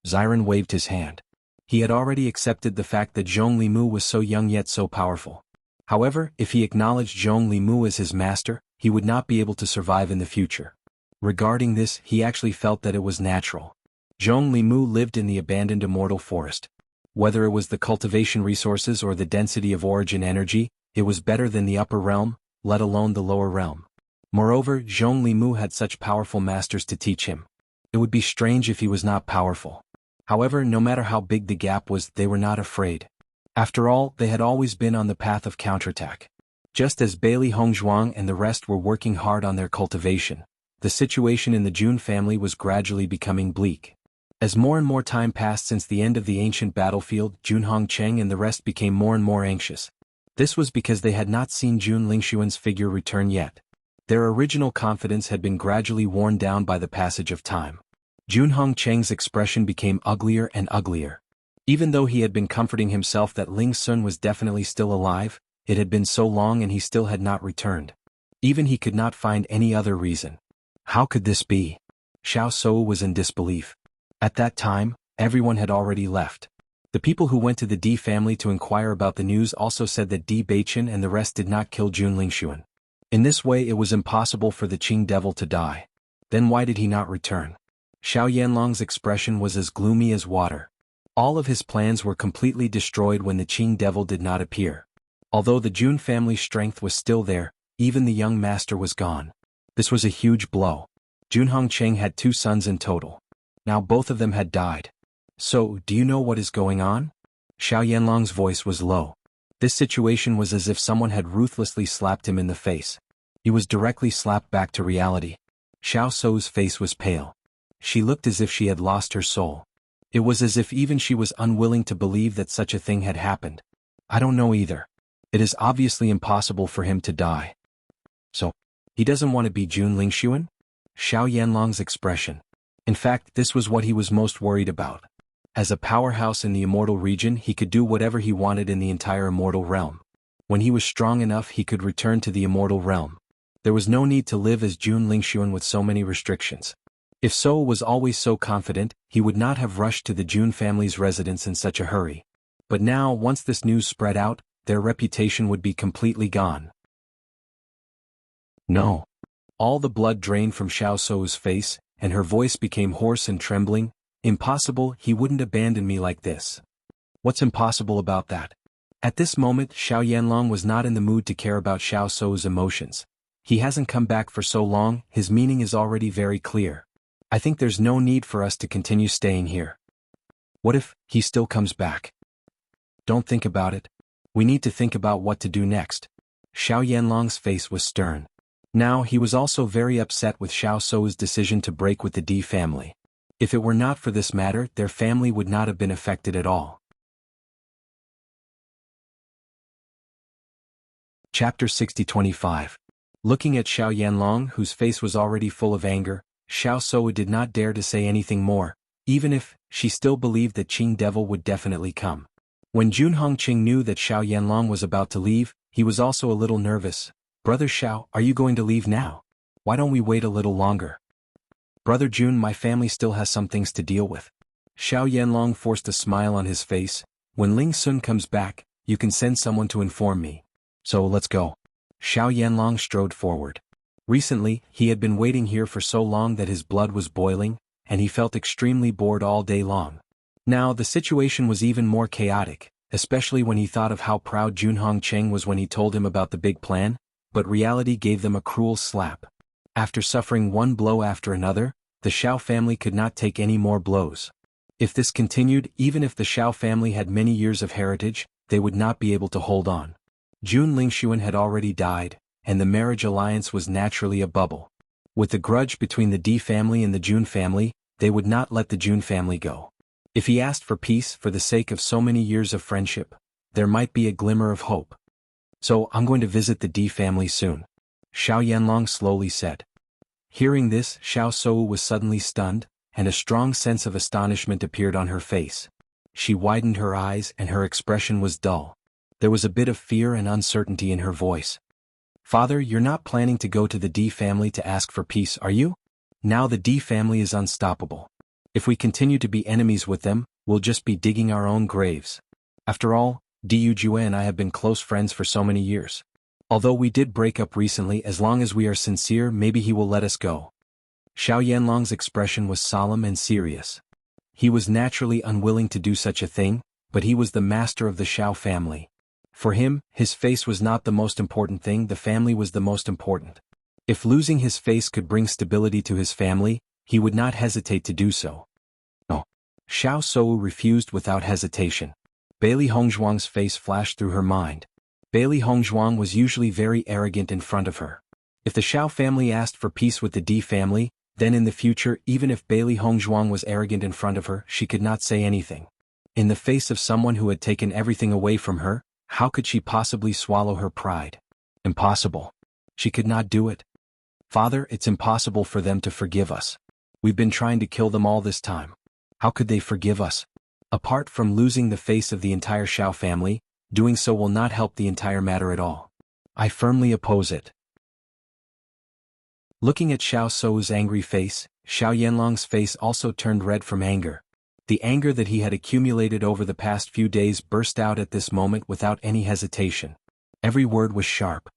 Xiren waved his hand. He had already accepted the fact that Zhong Limu was so young yet so powerful. However, if he acknowledged Zhong Limu as his master, he would not be able to survive in the future. Regarding this, he actually felt that it was natural. Zhong Limu lived in the abandoned immortal forest. Whether it was the cultivation resources or the density of origin energy, it was better than the upper realm, let alone the lower realm. Moreover, Zhong Limu had such powerful masters to teach him. It would be strange if he was not powerful. However, no matter how big the gap was, they were not afraid. After all, they had always been on the path of counterattack. Just as Bailey Hongzhuang and the rest were working hard on their cultivation, the situation in the Jun family was gradually becoming bleak. As more and more time passed since the end of the ancient battlefield, Jun Hongcheng and the rest became more and more anxious. This was because they had not seen Jun Lingxuan's figure return yet. Their original confidence had been gradually worn down by the passage of time. Jun Hongcheng's expression became uglier and uglier. Even though he had been comforting himself that Ling Sun was definitely still alive, it had been so long and he still had not returned. Even he could not find any other reason. How could this be? Xiao Shou was in disbelief. At that time, everyone had already left. The people who went to the Di family to inquire about the news also said that Di Beichen and the rest did not kill Jun Lingxuan. In this way it was impossible for the Qing devil to die. Then why did he not return? Xiao Yanlong's expression was as gloomy as water. All of his plans were completely destroyed when the Qing devil did not appear. Although the Jun family's strength was still there, even the young master was gone. This was a huge blow. Jun Hongcheng had 2 sons in total. Now both of them had died. So, do you know what is going on? Xiao Yanlong's voice was low. This situation was as if someone had ruthlessly slapped him in the face. He was directly slapped back to reality. Xiao Shou's face was pale. She looked as if she had lost her soul. It was as if even she was unwilling to believe that such a thing had happened. I don't know either. It is obviously impossible for him to die. So, he doesn't want to be Jun Lingxuan? Xiao Yanlong's expression. In fact, this was what he was most worried about. As a powerhouse in the immortal region, he could do whatever he wanted in the entire immortal realm. When he was strong enough, he could return to the immortal realm. There was no need to live as Jun Lingxuan with so many restrictions. If So was always so confident, he would not have rushed to the Jun family's residence in such a hurry. But now, once this news spread out, their reputation would be completely gone. No. All the blood drained from Xiao Shou's face, and her voice became hoarse and trembling. Impossible, he wouldn't abandon me like this. What's impossible about that? At this moment, Xiao Yanlong was not in the mood to care about Xiao Shou's emotions. He hasn't come back for so long, his meaning is already very clear. I think there's no need for us to continue staying here. What if he still comes back? Don't think about it. We need to think about what to do next. Xiao Yanlong's face was stern. Now he was also very upset with Xiao Shou's decision to break with the Di family. If it were not for this matter, their family would not have been affected at all. Chapter 60-25. Looking at Xiao Yanlong, whose face was already full of anger, Xiao Shou did not dare to say anything more, even if she still believed that Qing devil would definitely come. When Jun Hongqing knew that Xiao Yanlong was about to leave, he was also a little nervous. Brother Xiao, are you going to leave now? Why don't we wait a little longer? Brother Jun, my family still has some things to deal with. Xiao Yanlong forced a smile on his face. When Ling Sun comes back, you can send someone to inform me. So let's go. Xiao Yanlong strode forward. Recently, he had been waiting here for so long that his blood was boiling, and he felt extremely bored all day long. Now the situation was even more chaotic, especially when he thought of how proud Jun Hongcheng was when he told him about the big plan, but reality gave them a cruel slap. After suffering one blow after another, the Xiao family could not take any more blows. If this continued, even if the Xiao family had many years of heritage, they would not be able to hold on. Jun Lingxuan had already died, and the marriage alliance was naturally a bubble. With the grudge between the Di family and the Jun family, they would not let the Jun family go. If he asked for peace for the sake of so many years of friendship, there might be a glimmer of hope. So, I'm going to visit the D family soon. Xiao Yanlong slowly said. Hearing this, Xiao Shou was suddenly stunned, and a strong sense of astonishment appeared on her face. She widened her eyes and her expression was dull. There was a bit of fear and uncertainty in her voice. Father, you're not planning to go to the D family to ask for peace, are you? Now the D family is unstoppable. If we continue to be enemies with them, we'll just be digging our own graves. After all, Diyu Jue and I have been close friends for so many years. Although we did break up recently, as long as we are sincere, maybe he will let us go. Xiao Yanlong's expression was solemn and serious. He was naturally unwilling to do such a thing, but he was the master of the Xiao family. For him, his face was not the most important thing, the family was the most important. If losing his face could bring stability to his family, he would not hesitate to do so. No. Xiao Shou refused without hesitation. Bailey Hongzhuang's face flashed through her mind. Bailey Hongzhuang was usually very arrogant in front of her. If the Xiao family asked for peace with the D family, then in the future, even if Bailey Hongzhuang was arrogant in front of her, she could not say anything. In the face of someone who had taken everything away from her, how could she possibly swallow her pride? Impossible. She could not do it. Father, it's impossible for them to forgive us. We've been trying to kill them all this time. How could they forgive us? Apart from losing the face of the entire Xiao family, doing so will not help the entire matter at all. I firmly oppose it. Looking at Xiao Shou's angry face, Xiao Yanlong's face also turned red from anger. The anger that he had accumulated over the past few days burst out at this moment without any hesitation. Every word was sharp.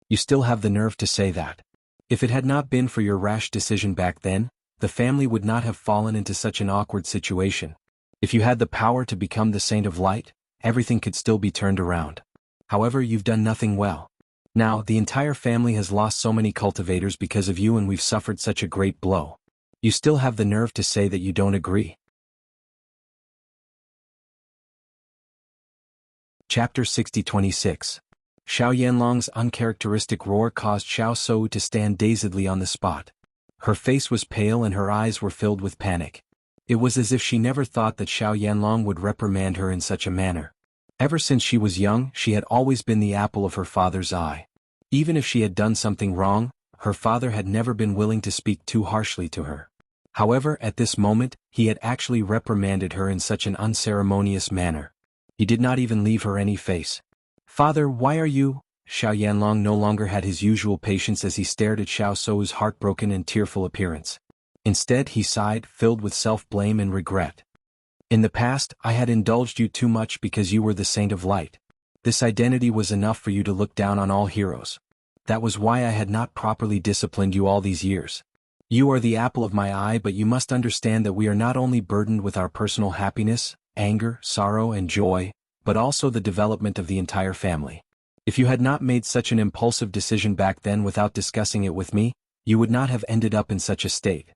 You still have the nerve to say that. If it had not been for your rash decision back then, the family would not have fallen into such an awkward situation. If you had the power to become the Saint of Light, everything could still be turned around. However, you've done nothing well. Now, the entire family has lost so many cultivators because of you and we've suffered such a great blow. You still have the nerve to say that you don't agree. Chapter 60-26. Xiao Yanlong's uncharacteristic roar caused Xiao Shou to stand dazedly on the spot. Her face was pale and her eyes were filled with panic. It was as if she never thought that Xiao Yanlong would reprimand her in such a manner. Ever since she was young, she had always been the apple of her father's eye. Even if she had done something wrong, her father had never been willing to speak too harshly to her. However, at this moment, he had actually reprimanded her in such an unceremonious manner. He did not even leave her any face. Father, why are you? Xiao Yanlong no longer had his usual patience as he stared at Xiao Shou's heartbroken and tearful appearance. Instead, he sighed, filled with self-blame and regret. In the past, I had indulged you too much because you were the Saint of Light. This identity was enough for you to look down on all heroes. That was why I had not properly disciplined you all these years. You are the apple of my eye, but you must understand that we are not only burdened with our personal happiness, anger, sorrow and joy, but also the development of the entire family. If you had not made such an impulsive decision back then without discussing it with me, you would not have ended up in such a state.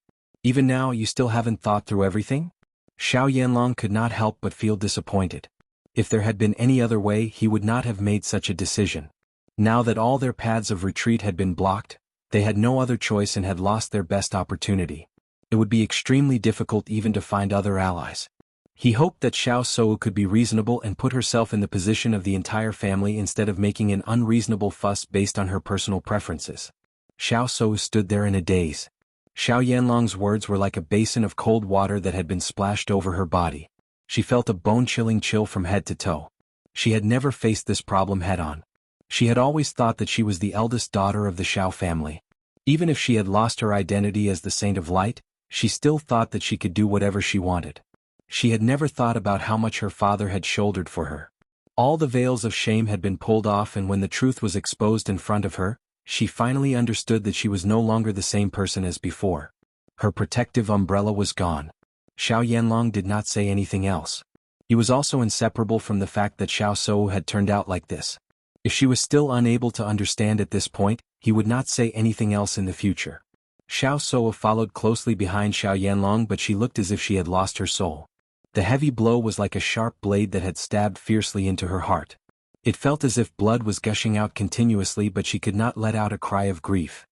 Even now, you still haven't thought through everything? Xiao Yanlong could not help but feel disappointed. If there had been any other way, he would not have made such a decision. Now that all their paths of retreat had been blocked, they had no other choice and had lost their best opportunity. It would be extremely difficult even to find other allies. He hoped that Xiao Shou could be reasonable and put herself in the position of the entire family instead of making an unreasonable fuss based on her personal preferences. Xiao Shou stood there in a daze. Xiao Yanlong's words were like a basin of cold water that had been splashed over her body. She felt a bone-chilling chill from head to toe. She had never faced this problem head-on. She had always thought that she was the eldest daughter of the Xiao family. Even if she had lost her identity as the Saint of Light, she still thought that she could do whatever she wanted. She had never thought about how much her father had shouldered for her. All the veils of shame had been pulled off, and when the truth was exposed in front of her, she finally understood that she was no longer the same person as before. Her protective umbrella was gone. Xiao Yanlong did not say anything else. He was also inseparable from the fact that Xiao Shou had turned out like this. If she was still unable to understand at this point, he would not say anything else in the future. Xiao Shou followed closely behind Xiao Yanlong, but she looked as if she had lost her soul. The heavy blow was like a sharp blade that had stabbed fiercely into her heart. It felt as if blood was gushing out continuously, but she could not let out a cry of grief.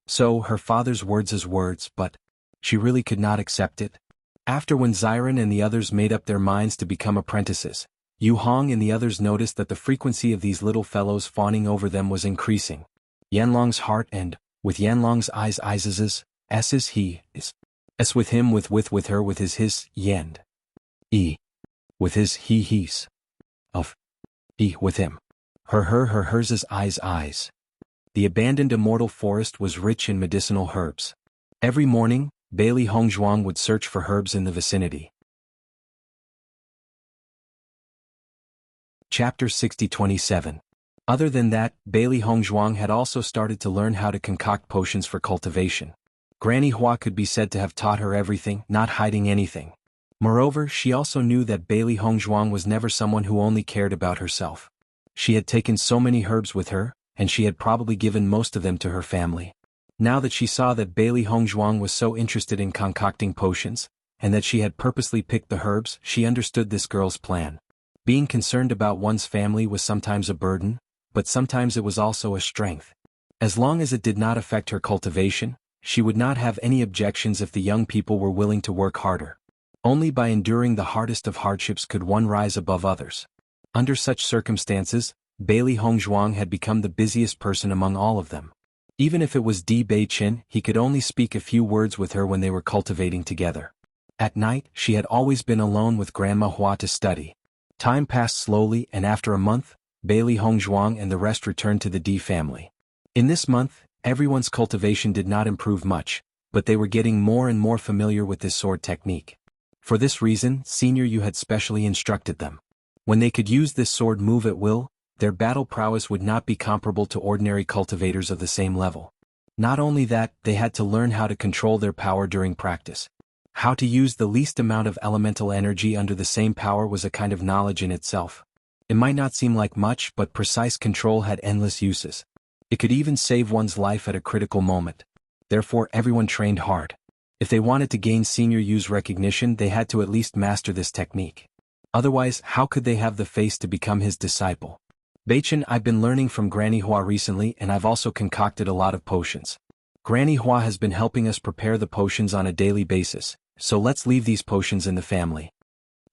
So, her father's words as words, but she really could not accept it. After when Xiren and the others made up their minds to become apprentices, Yu Hong and the others noticed that the frequency of these little fellows fawning over them was increasing. Yanlong's heart and, with Yanlong's eyes S's he, is. S with him with her with his Yend. E. With his he's. Of. E with him. Her hers eyes. The abandoned immortal forest was rich in medicinal herbs. Every morning, Bailey Hongzhuang would search for herbs in the vicinity. Chapter 60-27. Other than that, Bailey Hongzhuang had also started to learn how to concoct potions for cultivation. Granny Hua could be said to have taught her everything, not hiding anything. Moreover, she also knew that Bailey Hongzhuang was never someone who only cared about herself. She had taken so many herbs with her, and she had probably given most of them to her family. Now that she saw that Bailey Hongzhuang was so interested in concocting potions, and that she had purposely picked the herbs, she understood this girl's plan. Being concerned about one's family was sometimes a burden, but sometimes it was also a strength. As long as it did not affect her cultivation, she would not have any objections if the young people were willing to work harder. Only by enduring the hardest of hardships could one rise above others. Under such circumstances, Bailey Hongzhuang had become the busiest person among all of them. Even if it was Di Beiqin, he could only speak a few words with her when they were cultivating together. At night, she had always been alone with Grandma Hua to study. Time passed slowly, and after a month, Bailey Hongzhuang and the rest returned to the Di family. In this month, everyone's cultivation did not improve much, but they were getting more and more familiar with this sword technique. For this reason, Senior Yu had specially instructed them. When they could use this sword move at will, their battle prowess would not be comparable to ordinary cultivators of the same level. Not only that, they had to learn how to control their power during practice. How to use the least amount of elemental energy under the same power was a kind of knowledge in itself. It might not seem like much, but precise control had endless uses. It could even save one's life at a critical moment. Therefore, everyone trained hard. If they wanted to gain Senior Yu's recognition, they had to at least master this technique. Otherwise, how could they have the face to become his disciple? Beiqin, I've been learning from Granny Hua recently, and I've also concocted a lot of potions. Granny Hua has been helping us prepare the potions on a daily basis, so let's leave these potions in the family.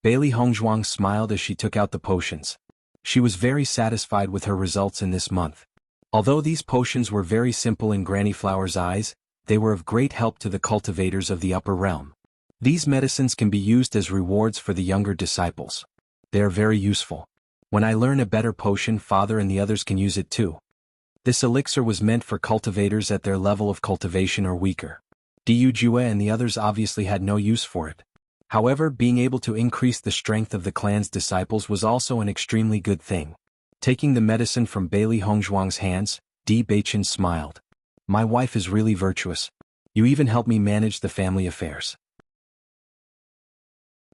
Bailey Hongzhuang smiled as she took out the potions. She was very satisfied with her results in this month. Although these potions were very simple in Granny Flower's eyes, they were of great help to the cultivators of the upper realm. These medicines can be used as rewards for the younger disciples. They are very useful. When I learn a better potion, Father and the others can use it too. This elixir was meant for cultivators at their level of cultivation or weaker. Diyu Jue and the others obviously had no use for it. However, being able to increase the strength of the clan's disciples was also an extremely good thing. Taking the medicine from Bailey Hongzhuang's hands, Di Beiqin smiled. My wife is really virtuous. You even help me manage the family affairs.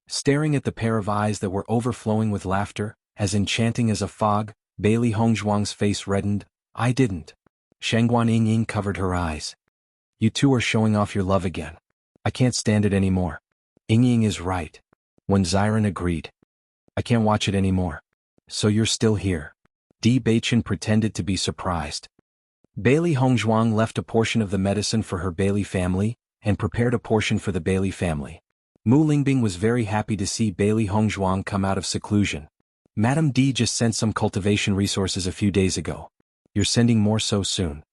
Staring at the pair of eyes that were overflowing with laughter, as enchanting as a fog, Bailey Hongzhuang's face reddened. I didn't. Shengguan Ying covered her eyes. You two are showing off your love again. I can't stand it anymore. Ying is right. When Xiren agreed. I can't watch it anymore. So you're still here. Di Beiqin pretended to be surprised. Bailey Hongzhuang left a portion of the medicine for her Bailey family, and prepared a portion for the Bailey family. Mu Lingbing was very happy to see Bailey Hongzhuang come out of seclusion. Madame Di just sent some cultivation resources a few days ago. You're sending more so soon.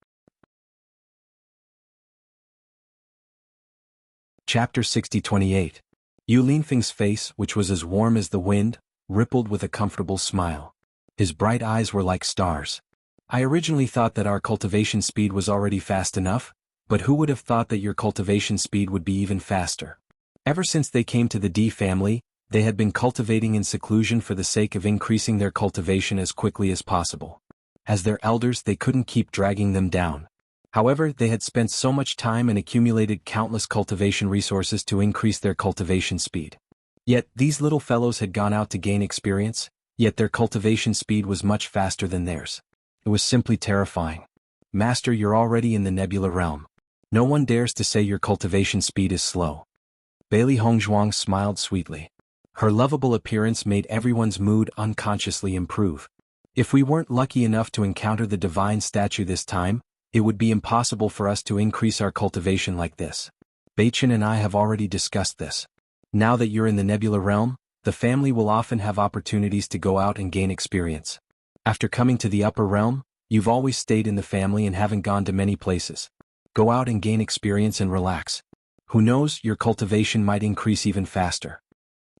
Chapter 60-28. Yu Linfeng's face, which was as warm as the wind, rippled with a comfortable smile. His bright eyes were like stars. I originally thought that our cultivation speed was already fast enough, but who would have thought that your cultivation speed would be even faster? Ever since they came to the Di family, they had been cultivating in seclusion for the sake of increasing their cultivation as quickly as possible. As their elders, they couldn't keep dragging them down. However, they had spent so much time and accumulated countless cultivation resources to increase their cultivation speed. Yet, these little fellows had gone out to gain experience, yet their cultivation speed was much faster than theirs. It was simply terrifying. Master, you're already in the nebula realm. No one dares to say your cultivation speed is slow. Bailey Hongzhuang smiled sweetly. Her lovable appearance made everyone's mood unconsciously improve. If we weren't lucky enough to encounter the divine statue this time, it would be impossible for us to increase our cultivation like this. Beiqin and I have already discussed this. Now that you're in the nebula realm, the family will often have opportunities to go out and gain experience. After coming to the upper realm, you've always stayed in the family and haven't gone to many places. Go out and gain experience and relax. Who knows, your cultivation might increase even faster.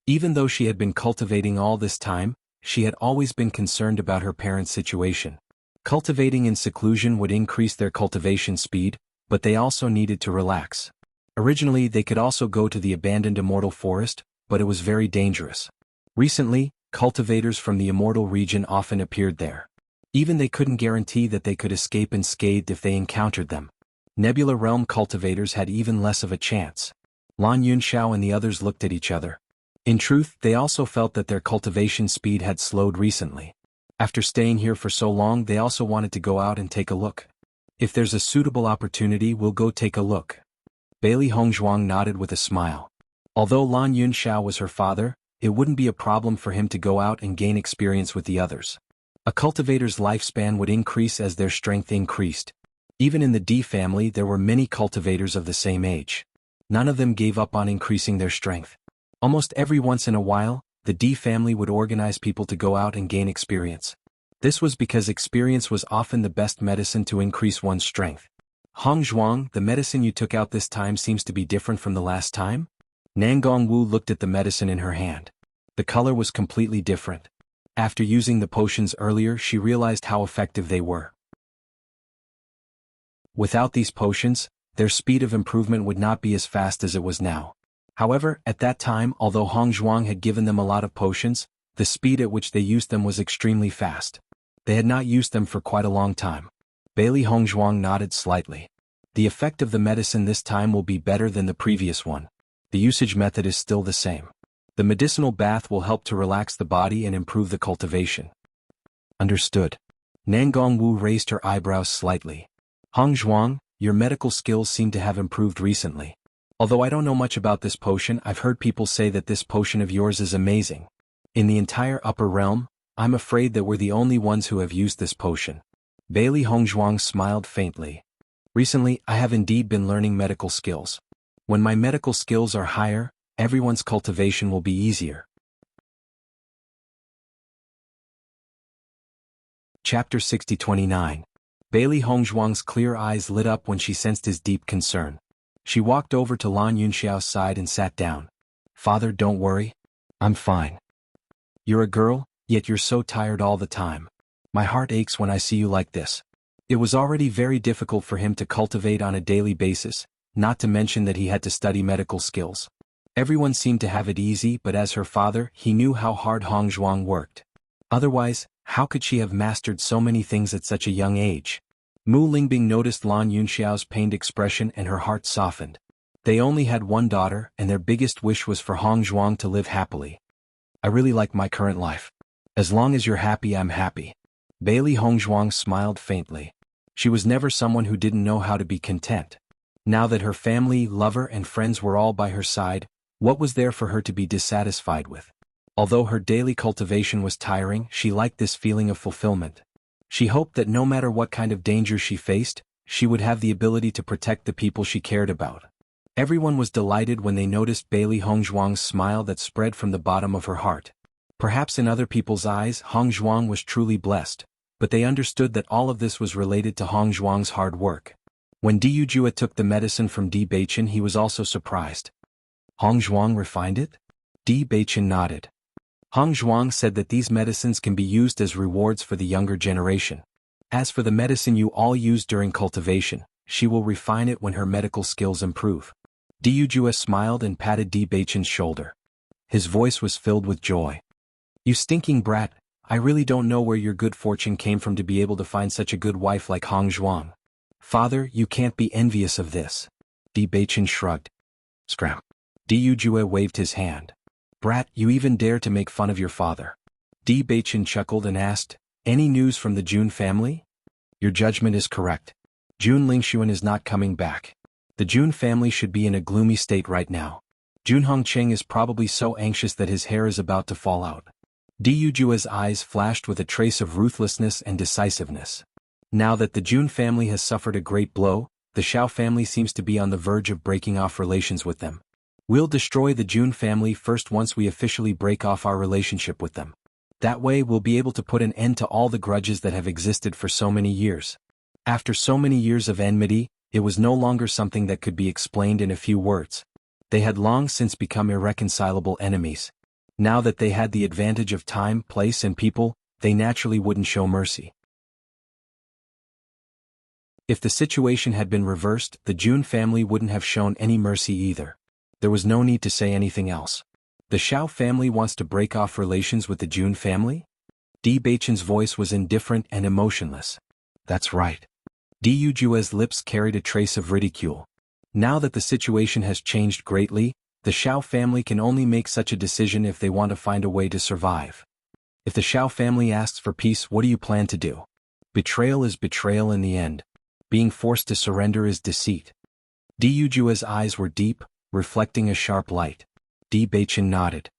Even though she had been cultivating all this time, she had always been concerned about her parents' situation. Cultivating in seclusion would increase their cultivation speed, but they also needed to relax. Originally, they could also go to the abandoned immortal forest, but it was very dangerous. Recently, cultivators from the immortal region often appeared there. Even they couldn't guarantee that they could escape unscathed if they encountered them. Nebula Realm cultivators had even less of a chance. Lan Yunxiao and the others looked at each other. In truth, they also felt that their cultivation speed had slowed recently. After staying here for so long, they also wanted to go out and take a look. If there's a suitable opportunity, we'll go take a look. Bailey Hongzhuang nodded with a smile. Although Lan Yunxiao was her father, it wouldn't be a problem for him to go out and gain experience with the others. A cultivator's lifespan would increase as their strength increased. Even in the D family, there were many cultivators of the same age. None of them gave up on increasing their strength. Almost every once in a while, the D family would organize people to go out and gain experience. This was because experience was often the best medicine to increase one's strength. Hongzhuang, the medicine you took out this time seems to be different from the last time? Nangong Wu looked at the medicine in her hand. The color was completely different. After using the potions earlier, she realized how effective they were. Without these potions, their speed of improvement would not be as fast as it was now. However, at that time, although Hongzhuang had given them a lot of potions, the speed at which they used them was extremely fast. They had not used them for quite a long time. Bailey Hongzhuang nodded slightly. The effect of the medicine this time will be better than the previous one. The usage method is still the same. The medicinal bath will help to relax the body and improve the cultivation. Understood. Nangong Wu raised her eyebrows slightly. Hongzhuang, your medical skills seem to have improved recently. Although I don't know much about this potion, I've heard people say that this potion of yours is amazing. In the entire upper realm, I'm afraid that we're the only ones who have used this potion. Bailey Hongzhuang smiled faintly. Recently, I have indeed been learning medical skills. When my medical skills are higher, everyone's cultivation will be easier. Chapter 60-29. Bailey Hongzhuang's clear eyes lit up when she sensed his deep concern. She walked over to Lan Yunxiao's side and sat down. Father, don't worry. I'm fine. You're a girl, yet you're so tired all the time. My heart aches when I see you like this. It was already very difficult for him to cultivate on a daily basis, not to mention that he had to study medical skills. Everyone seemed to have it easy, but as her father, he knew how hard Hongzhuang worked. Otherwise, how could she have mastered so many things at such a young age? Mu Lingbing noticed Lan Yunxiao's pained expression and her heart softened. They only had one daughter, and their biggest wish was for Hongzhuang to live happily. I really like my current life. As long as you're happy, I'm happy. Bailey Hongzhuang smiled faintly. She was never someone who didn't know how to be content. Now that her family, lover, and friends were all by her side, what was there for her to be dissatisfied with? Although her daily cultivation was tiring, she liked this feeling of fulfillment. She hoped that no matter what kind of danger she faced, she would have the ability to protect the people she cared about. Everyone was delighted when they noticed Bailey Hongzhuang's smile that spread from the bottom of her heart. Perhaps in other people's eyes, Hongzhuang was truly blessed, but they understood that all of this was related to Hongzhuang's hard work. When Di Yujue took the medicine from Di Beichen, he was also surprised. Hongzhuang refined it? Di Beichen nodded. Hongzhuang said that these medicines can be used as rewards for the younger generation. As for the medicine you all use during cultivation, she will refine it when her medical skills improve. Di Yujue smiled and patted Di Beichen's shoulder. His voice was filled with joy. You stinking brat, I really don't know where your good fortune came from to be able to find such a good wife like Hongzhuang. Father, you can't be envious of this. Di Beichen shrugged. Scram. Di Yujue waved his hand. Brat, you even dare to make fun of your father. Di Beichen chuckled and asked, any news from the Jun family? Your judgment is correct. Jun Lingxuan is not coming back. The Jun family should be in a gloomy state right now. Jun Hongcheng is probably so anxious that his hair is about to fall out. Di Yujue's eyes flashed with a trace of ruthlessness and decisiveness. Now that the Jun family has suffered a great blow, the Xiao family seems to be on the verge of breaking off relations with them. We'll destroy the Jun family first once we officially break off our relationship with them. That way we'll be able to put an end to all the grudges that have existed for so many years. After so many years of enmity, it was no longer something that could be explained in a few words. They had long since become irreconcilable enemies. Now that they had the advantage of time, place and people, they naturally wouldn't show mercy. If the situation had been reversed, the Jun family wouldn't have shown any mercy either. There was no need to say anything else. The Xiao family wants to break off relations with the Jun family? Di Beichen's voice was indifferent and emotionless. That's right. Di Yujua's lips carried a trace of ridicule. Now that the situation has changed greatly, the Xiao family can only make such a decision if they want to find a way to survive. If the Xiao family asks for peace, what do you plan to do? Betrayal is betrayal in the end. Being forced to surrender is deceit. Di Yujua's eyes were deep, reflecting a sharp light. Di Beichen nodded.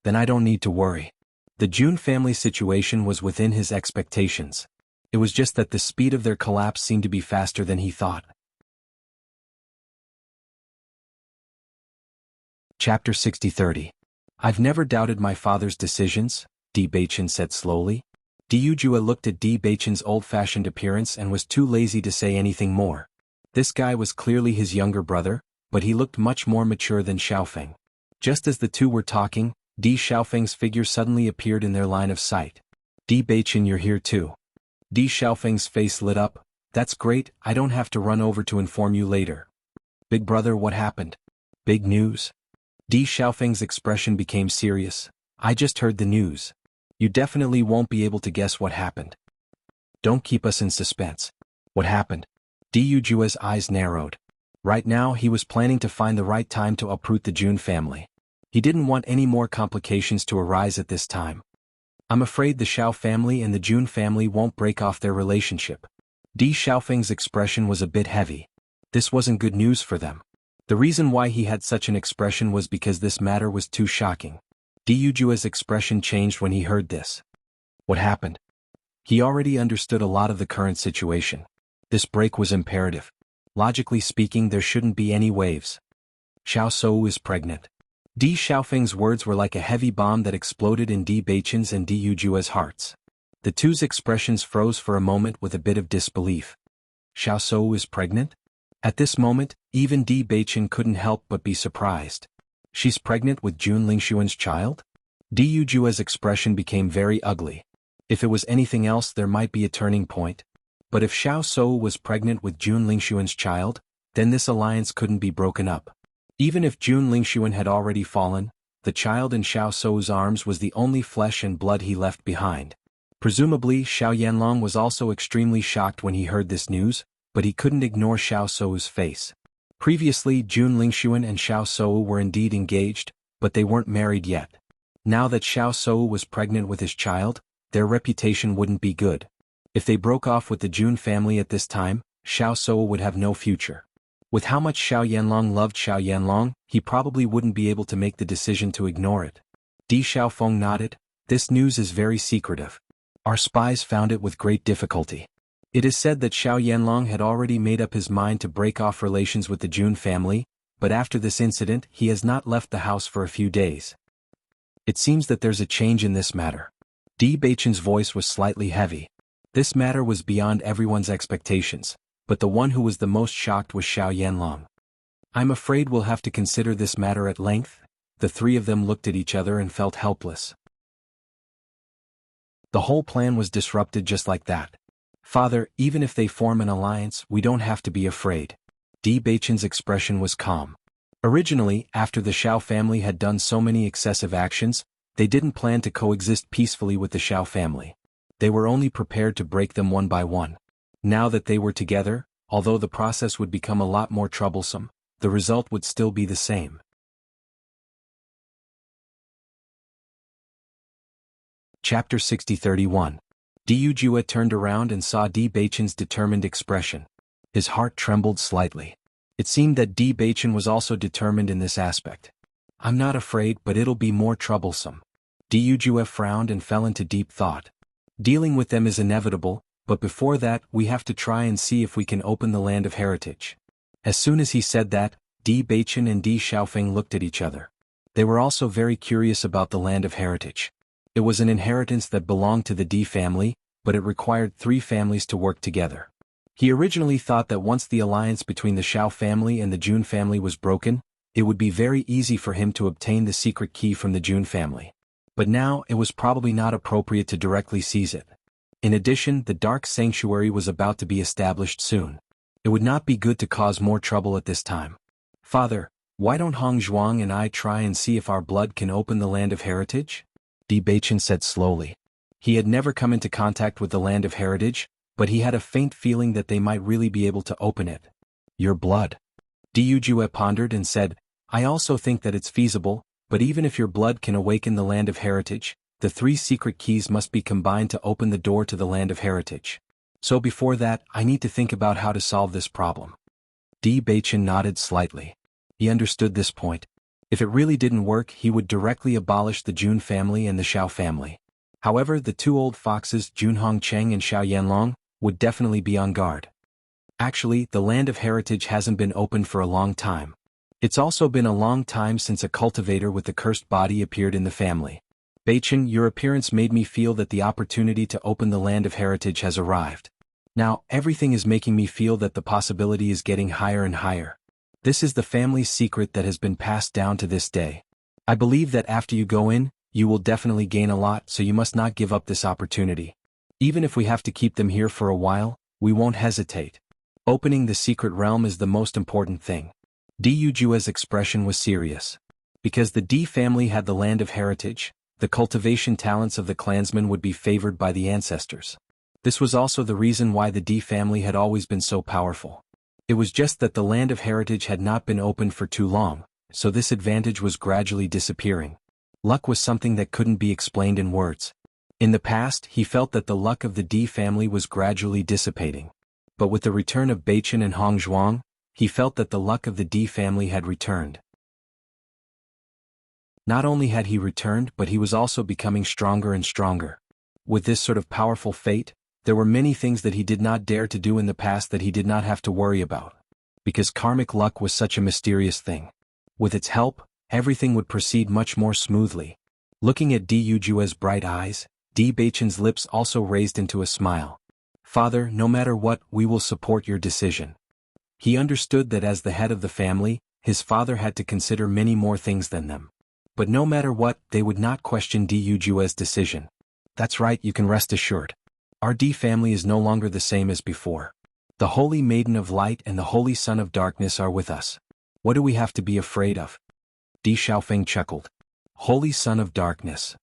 Then I don't need to worry. The Jun family situation was within his expectations. It was just that the speed of their collapse seemed to be faster than he thought. Chapter 60-30. I've never doubted my father's decisions, Di Beichen said slowly. Di Yujua looked at Di Beichen's old-fashioned appearance and was too lazy to say anything more. This guy was clearly his younger brother, but he looked much more mature than Xiaofeng. Just as the two were talking, Di Xiaofeng's figure suddenly appeared in their line of sight. Di Beichen, you're here too. Di Xiaofeng's face lit up. That's great, I don't have to run over to inform you later. Big brother, what happened? Big news? Di Xiaofeng's expression became serious. I just heard the news. You definitely won't be able to guess what happened. Don't keep us in suspense. What happened? Di Yujua's eyes narrowed. Right now he was planning to find the right time to uproot the Jun family. He didn't want any more complications to arise at this time. I'm afraid the Xiao family and the Jun family won't break off their relationship. Di Xiaofeng's expression was a bit heavy. This wasn't good news for them. The reason why he had such an expression was because this matter was too shocking. Di Yujua's expression changed when he heard this. What happened? He already understood a lot of the current situation. This break was imperative. Logically speaking, there shouldn't be any waves. Xiao Shou is pregnant. Di Xiaofeng's words were like a heavy bomb that exploded in Di Beichen's and Di Yujua's hearts. The two's expressions froze for a moment with a bit of disbelief. Xiao Shou is pregnant? At this moment, even Di Beichen couldn't help but be surprised. She's pregnant with Jun Lingxuan's child? Di Yujua's expression became very ugly. If it was anything else, there might be a turning point. But if Xiao Shou was pregnant with Jun Lingxuan's child, then this alliance couldn't be broken up. Even if Jun Lingxuan had already fallen, the child in Xiao Shou's arms was the only flesh and blood he left behind. Presumably, Xiao Yanlong was also extremely shocked when he heard this news, but he couldn't ignore Xiao Shou's face. Previously, Jun Lingxuan and Xiao Shou were indeed engaged, but they weren't married yet. Now that Xiao Shou was pregnant with his child, their reputation wouldn't be good. If they broke off with the Jun family at this time, Xiao Shou would have no future. With how much Xiao Yanlong loved Xiao Yanlong, he probably wouldn't be able to make the decision to ignore it. Di Xiaofeng nodded. This news is very secretive. Our spies found it with great difficulty. It is said that Xiao Yanlong had already made up his mind to break off relations with the Jun family, but after this incident he has not left the house for a few days. It seems that there's a change in this matter. Di Beichen's voice was slightly heavy. This matter was beyond everyone's expectations, but the one who was the most shocked was Xiao Yanlong. I'm afraid we'll have to consider this matter at length. The three of them looked at each other and felt helpless. The whole plan was disrupted just like that. Father, even if they form an alliance, we don't have to be afraid. Di Beichen's expression was calm. Originally, after the Xiao family had done so many excessive actions, they didn't plan to coexist peacefully with the Xiao family. They were only prepared to break them one by one. Now that they were together, although the process would become a lot more troublesome, the result would still be the same. Chapter 60-31. Di Yujua turned around and saw Di Beichen's determined expression. His heart trembled slightly. It seemed that Di Beichen was also determined in this aspect. I'm not afraid, but it'll be more troublesome. Di Yujua frowned and fell into deep thought. Dealing with them is inevitable, but before that we have to try and see if we can open the land of heritage. As soon as he said that, Di Baichen and Di Xiaofeng looked at each other. They were also very curious about the land of heritage. It was an inheritance that belonged to the Di family, but it required 3 families to work together. He originally thought that once the alliance between the Xiao family and the Jun family was broken, it would be very easy for him to obtain the secret key from the Jun family. But now it was probably not appropriate to directly seize it. In addition, the Dark Sanctuary was about to be established soon. It would not be good to cause more trouble at this time. Father, why don't Hong Zhuang and I try and see if our blood can open the land of heritage? Di Baichen said slowly. He had never come into contact with the land of heritage, but he had a faint feeling that they might really be able to open it. Your blood. Di Yujue pondered and said, I also think that it's feasible, but even if your blood can awaken the land of heritage, the 3 secret keys must be combined to open the door to the land of heritage. So before that, I need to think about how to solve this problem. Di Baichen nodded slightly. He understood this point. If it really didn't work, he would directly abolish the Jun family and the Xiao family. However, the 2 old foxes, Junhong Cheng and Xiao Yanlong, would definitely be on guard. Actually, the land of heritage hasn't been opened for a long time. It's also been a long time since a cultivator with the cursed body appeared in the family. Baichen, your appearance made me feel that the opportunity to open the land of heritage has arrived. Now, everything is making me feel that the possibility is getting higher and higher. This is the family's secret that has been passed down to this day. I believe that after you go in, you will definitely gain a lot, so you must not give up this opportunity. Even if we have to keep them here for a while, we won't hesitate. Opening the secret realm is the most important thing. Di Yujue's expression was serious. Because the Di family had the land of heritage, the cultivation talents of the clansmen would be favored by the ancestors. This was also the reason why the Di family had always been so powerful. It was just that the land of heritage had not been opened for too long, so this advantage was gradually disappearing. Luck was something that couldn't be explained in words. In the past, he felt that the luck of the Di family was gradually dissipating. But with the return of Baichen and Hong Zhuang, he felt that the luck of the Di family had returned. Not only had he returned, but he was also becoming stronger and stronger. With this sort of powerful fate, there were many things that he did not dare to do in the past that he did not have to worry about. Because karmic luck was such a mysterious thing. With its help, everything would proceed much more smoothly. Looking at Di Yujue's bright eyes, Di Baichen's lips also raised into a smile. Father, no matter what, we will support your decision. He understood that as the head of the family, his father had to consider many more things than them. But no matter what, they would not question Di Yujue's decision. That's right, you can rest assured. Our Di family is no longer the same as before. The Holy Maiden of Light and the Holy Son of Darkness are with us. What do we have to be afraid of? Di Xiaofeng chuckled. Holy Son of Darkness.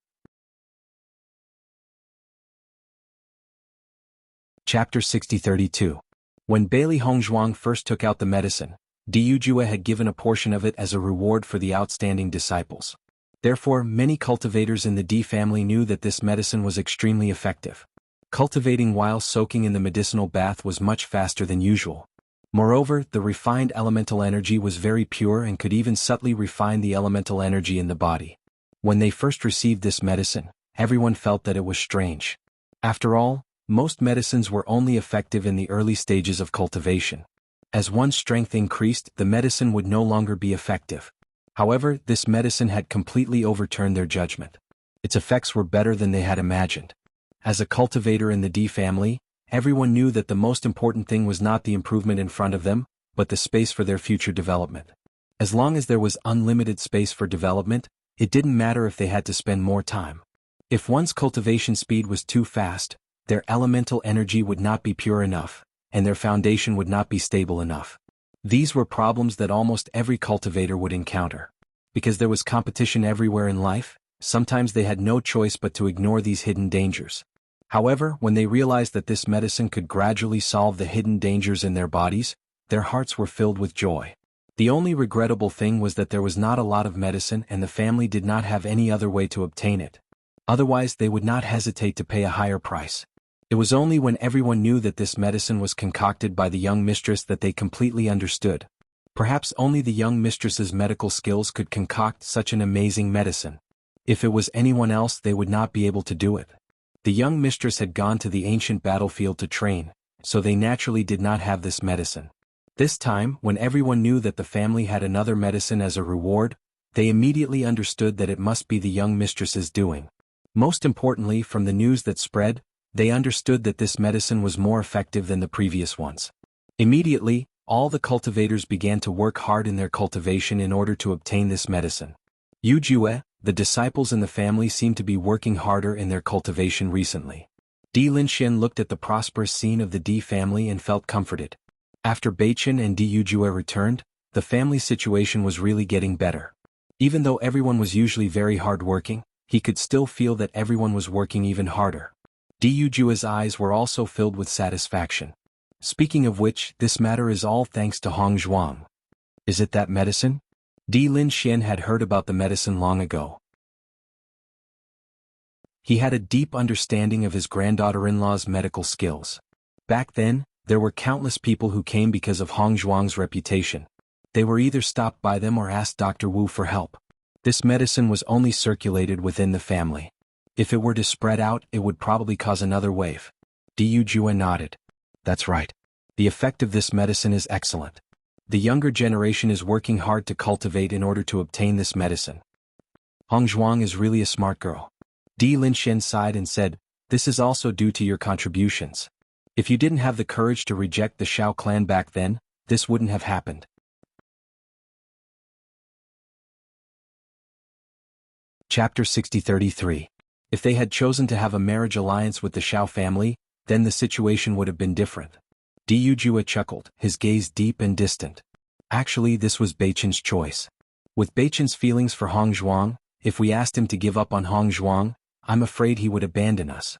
Chapter 6032. When Bailey Hongzhuang first took out the medicine, Di Yujue had given a portion of it as a reward for the outstanding disciples. Therefore, many cultivators in the Di family knew that this medicine was extremely effective. Cultivating while soaking in the medicinal bath was much faster than usual. Moreover, the refined elemental energy was very pure and could even subtly refine the elemental energy in the body. When they first received this medicine, everyone felt that it was strange. After all, most medicines were only effective in the early stages of cultivation. As one's strength increased, the medicine would no longer be effective. However, this medicine had completely overturned their judgment. Its effects were better than they had imagined. As a cultivator in the Di family, everyone knew that the most important thing was not the improvement in front of them, but the space for their future development. As long as there was unlimited space for development, it didn't matter if they had to spend more time. If one's cultivation speed was too fast, their elemental energy would not be pure enough, and their foundation would not be stable enough. These were problems that almost every cultivator would encounter. Because there was competition everywhere in life, sometimes they had no choice but to ignore these hidden dangers. However, when they realized that this medicine could gradually solve the hidden dangers in their bodies, their hearts were filled with joy. The only regrettable thing was that there was not a lot of medicine and the family did not have any other way to obtain it. Otherwise, they would not hesitate to pay a higher price. It was only when everyone knew that this medicine was concocted by the young mistress that they completely understood. Perhaps only the young mistress's medical skills could concoct such an amazing medicine. If it was anyone else, they would not be able to do it. The young mistress had gone to the ancient battlefield to train, so they naturally did not have this medicine. This time, when everyone knew that the family had another medicine as a reward, they immediately understood that it must be the young mistress's doing. Most importantly, from the news that spread, they understood that this medicine was more effective than the previous ones. Immediately, all the cultivators began to work hard in their cultivation in order to obtain this medicine. Yujue, the disciples in the family seemed to be working harder in their cultivation recently. Di Linxian looked at the prosperous scene of the Di family and felt comforted. After Beichen and Di Yujue returned, the family situation was really getting better. Even though everyone was usually very hard-working, he could still feel that everyone was working even harder. Di Yujue's eyes were also filled with satisfaction. Speaking of which, this matter is all thanks to Hong Zhuang. Is it that medicine? Di Linxian had heard about the medicine long ago. He had a deep understanding of his granddaughter-in-law's medical skills. Back then, there were countless people who came because of Hong Zhuang's reputation. They were either stopped by them or asked Dr. Wu for help. This medicine was only circulated within the family. If it were to spread out, it would probably cause another wave. Di Yujue nodded. That's right. The effect of this medicine is excellent. The younger generation is working hard to cultivate in order to obtain this medicine. Hong Zhuang is really a smart girl. Di Linxian sighed and said, this is also due to your contributions. If you didn't have the courage to reject the Shao clan back then, this wouldn't have happened. Chapter 60-33. If they had chosen to have a marriage alliance with the Shao family, then the situation would have been different. Di Yujue chuckled, his gaze deep and distant. Actually, this was Beichen's choice. With Beichen's feelings for Hong Zhuang, if we asked him to give up on Hong Zhuang, I'm afraid he would abandon us.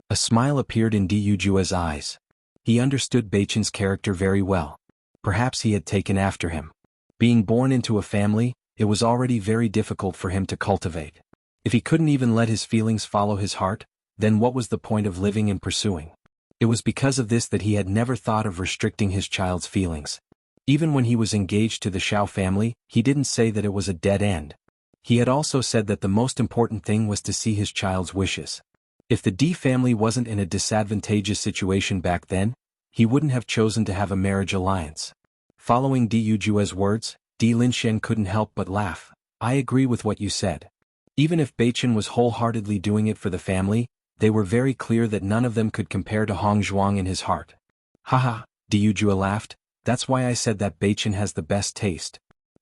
A smile appeared in Di Yujue's eyes. He understood Beichen's character very well. Perhaps he had taken after him. Being born into a family, it was already very difficult for him to cultivate. If he couldn't even let his feelings follow his heart, then what was the point of living and pursuing? It was because of this that he had never thought of restricting his child's feelings. Even when he was engaged to the Shao family, he didn't say that it was a dead end. He had also said that the most important thing was to see his child's wishes. If the Di family wasn't in a disadvantageous situation back then, he wouldn't have chosen to have a marriage alliance. Following Di Yujue's words, Di Linxian couldn't help but laugh. I agree with what you said. Even if Beichen was wholeheartedly doing it for the family, they were very clear that none of them could compare to Hong Zhuang in his heart. Haha, Di Yujue laughed, that's why I said that Beichen has the best taste.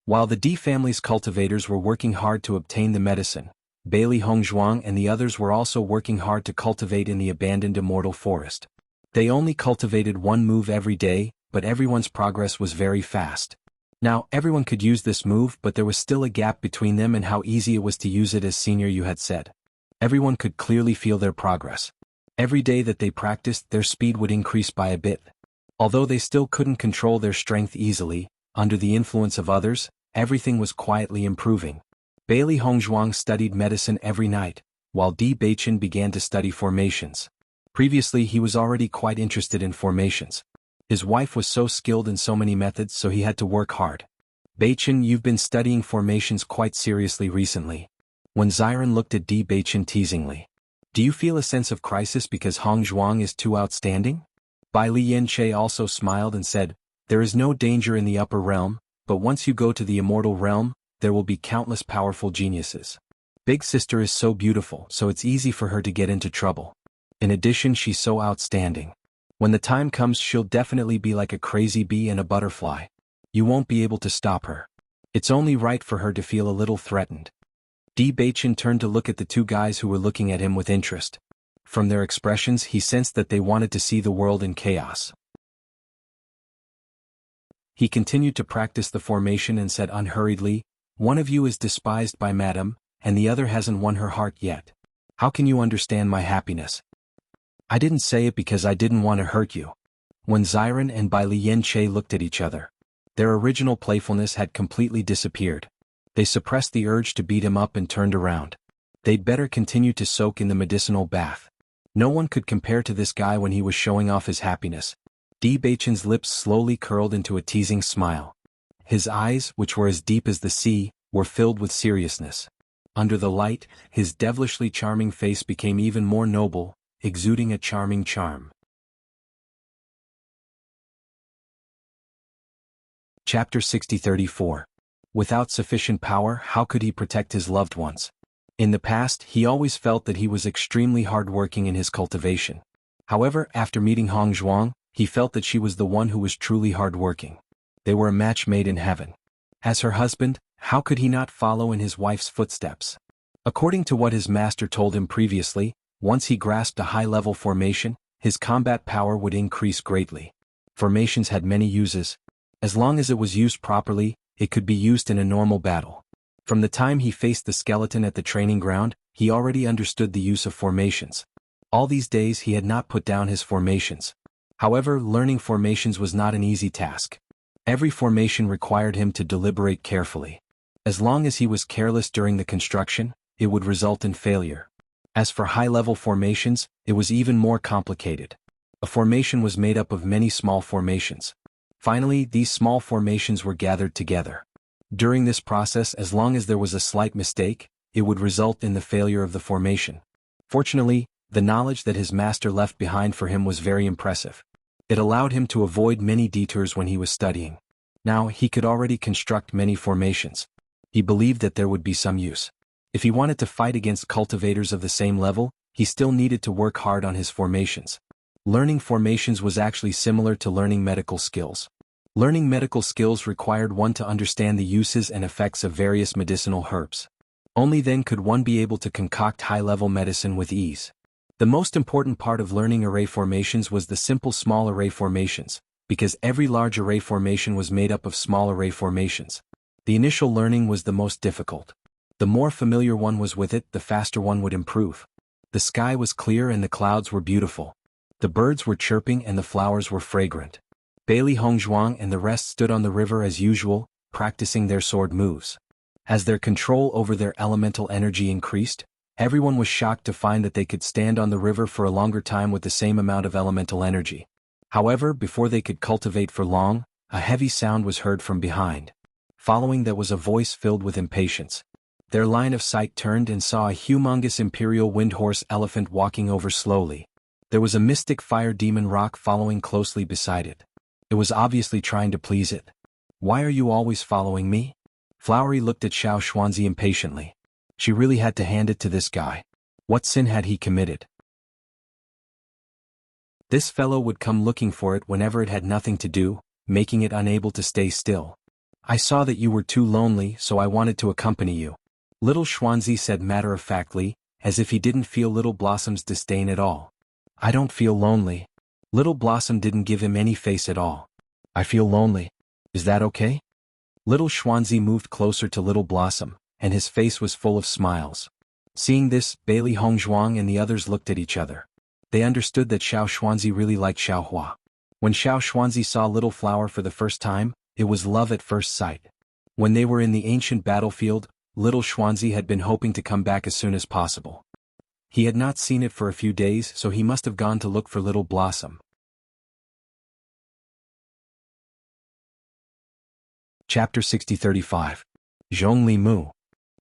While the Di family's cultivators were working hard to obtain the medicine, Bailey Hong Zhuang and the others were also working hard to cultivate in the abandoned immortal forest. They only cultivated one move every day, but everyone's progress was very fast. Now, everyone could use this move, but there was still a gap between them and how easy it was to use it, as Senior Yu had said. Everyone could clearly feel their progress. Every day that they practiced, their speed would increase by a bit. Although they still couldn't control their strength easily, under the influence of others, everything was quietly improving. Bailey Hong Zhuang studied medicine every night, while Di Beichen began to study formations. Previously he was already quite interested in formations. His wife was so skilled in so many methods, so he had to work hard. Beichen, you've been studying formations quite seriously recently. When Ziren looked at Di Beichen teasingly. Do you feel a sense of crisis because Hong Zhuang is too outstanding? Bai Lianche also smiled and said, there is no danger in the upper realm, but once you go to the immortal realm, there will be countless powerful geniuses. Big sister is so beautiful, so it's easy for her to get into trouble. In addition, she's so outstanding. When the time comes, she'll definitely be like a crazy bee and a butterfly. You won't be able to stop her. It's only right for her to feel a little threatened. Di Beichen turned to look at the two guys who were looking at him with interest. From their expressions, he sensed that they wanted to see the world in chaos. He continued to practice the formation and said unhurriedly, one of you is despised by Madame, and the other hasn't won her heart yet. How can you understand my happiness? I didn't say it because I didn't want to hurt you. When Ziren and Bai Lianche looked at each other, their original playfulness had completely disappeared. They suppressed the urge to beat him up and turned around. They'd better continue to soak in the medicinal bath. No one could compare to this guy when he was showing off his happiness. Di Beichen's lips slowly curled into a teasing smile. His eyes, which were as deep as the sea, were filled with seriousness. Under the light, his devilishly charming face became even more noble, exuding a charming charm. Chapter 60-34. Without sufficient power, how could he protect his loved ones? In the past, he always felt that he was extremely hardworking in his cultivation. However, after meeting Hong Zhuang, he felt that she was the one who was truly hardworking. They were a match made in heaven. As her husband, how could he not follow in his wife's footsteps? According to what his master told him previously, once he grasped a high-level formation, his combat power would increase greatly. Formations had many uses. As long as it was used properly, it could be used in a normal battle. From the time he faced the skeleton at the training ground, he already understood the use of formations. All these days he had not put down his formations. However, learning formations was not an easy task. Every formation required him to deliberate carefully. As long as he was careless during the construction, it would result in failure. As for high-level formations, it was even more complicated. A formation was made up of many small formations. Finally, these small formations were gathered together. During this process, as long as there was a slight mistake, it would result in the failure of the formation. Fortunately, the knowledge that his master left behind for him was very impressive. It allowed him to avoid many detours when he was studying. Now, he could already construct many formations. He believed that there would be some use. If he wanted to fight against cultivators of the same level, he still needed to work hard on his formations. Learning formations was actually similar to learning medical skills. Learning medical skills required one to understand the uses and effects of various medicinal herbs. Only then could one be able to concoct high-level medicine with ease. The most important part of learning array formations was the simple small array formations, because every large array formation was made up of small array formations. The initial learning was the most difficult. The more familiar one was with it, the faster one would improve. The sky was clear and the clouds were beautiful. The birds were chirping and the flowers were fragrant. Bailey Hongzhuang and the rest stood on the river as usual, practicing their sword moves. As their control over their elemental energy increased, everyone was shocked to find that they could stand on the river for a longer time with the same amount of elemental energy. However, before they could cultivate for long, a heavy sound was heard from behind. Following that was a voice filled with impatience. Their line of sight turned and saw a humongous imperial windhorse elephant walking over slowly. There was a mystic fire demon rock following closely beside it. It was obviously trying to please it. "Why are you always following me?" Flowery looked at Xiao Xuanzi impatiently. She really had to hand it to this guy. What sin had he committed? This fellow would come looking for it whenever it had nothing to do, making it unable to stay still. "I saw that you were too lonely, so I wanted to accompany you," Little Xuanzi said matter-of-factly, as if he didn't feel Little Blossom's disdain at all. "I don't feel lonely." Little Blossom didn't give him any face at all. "I feel lonely. Is that okay?" Little Xuanzi moved closer to Little Blossom, and his face was full of smiles. Seeing this, Bailey Hongzhuang and the others looked at each other. They understood that Xiao Xuanzi really liked Xiaohua. When Xiao Xuanzi saw Little Flower for the first time, it was love at first sight. When they were in the ancient battlefield, Little Xuanzi had been hoping to come back as soon as possible. He had not seen it for a few days, so he must have gone to look for Little Blossom. Chapter 60-35. Zhong Limu.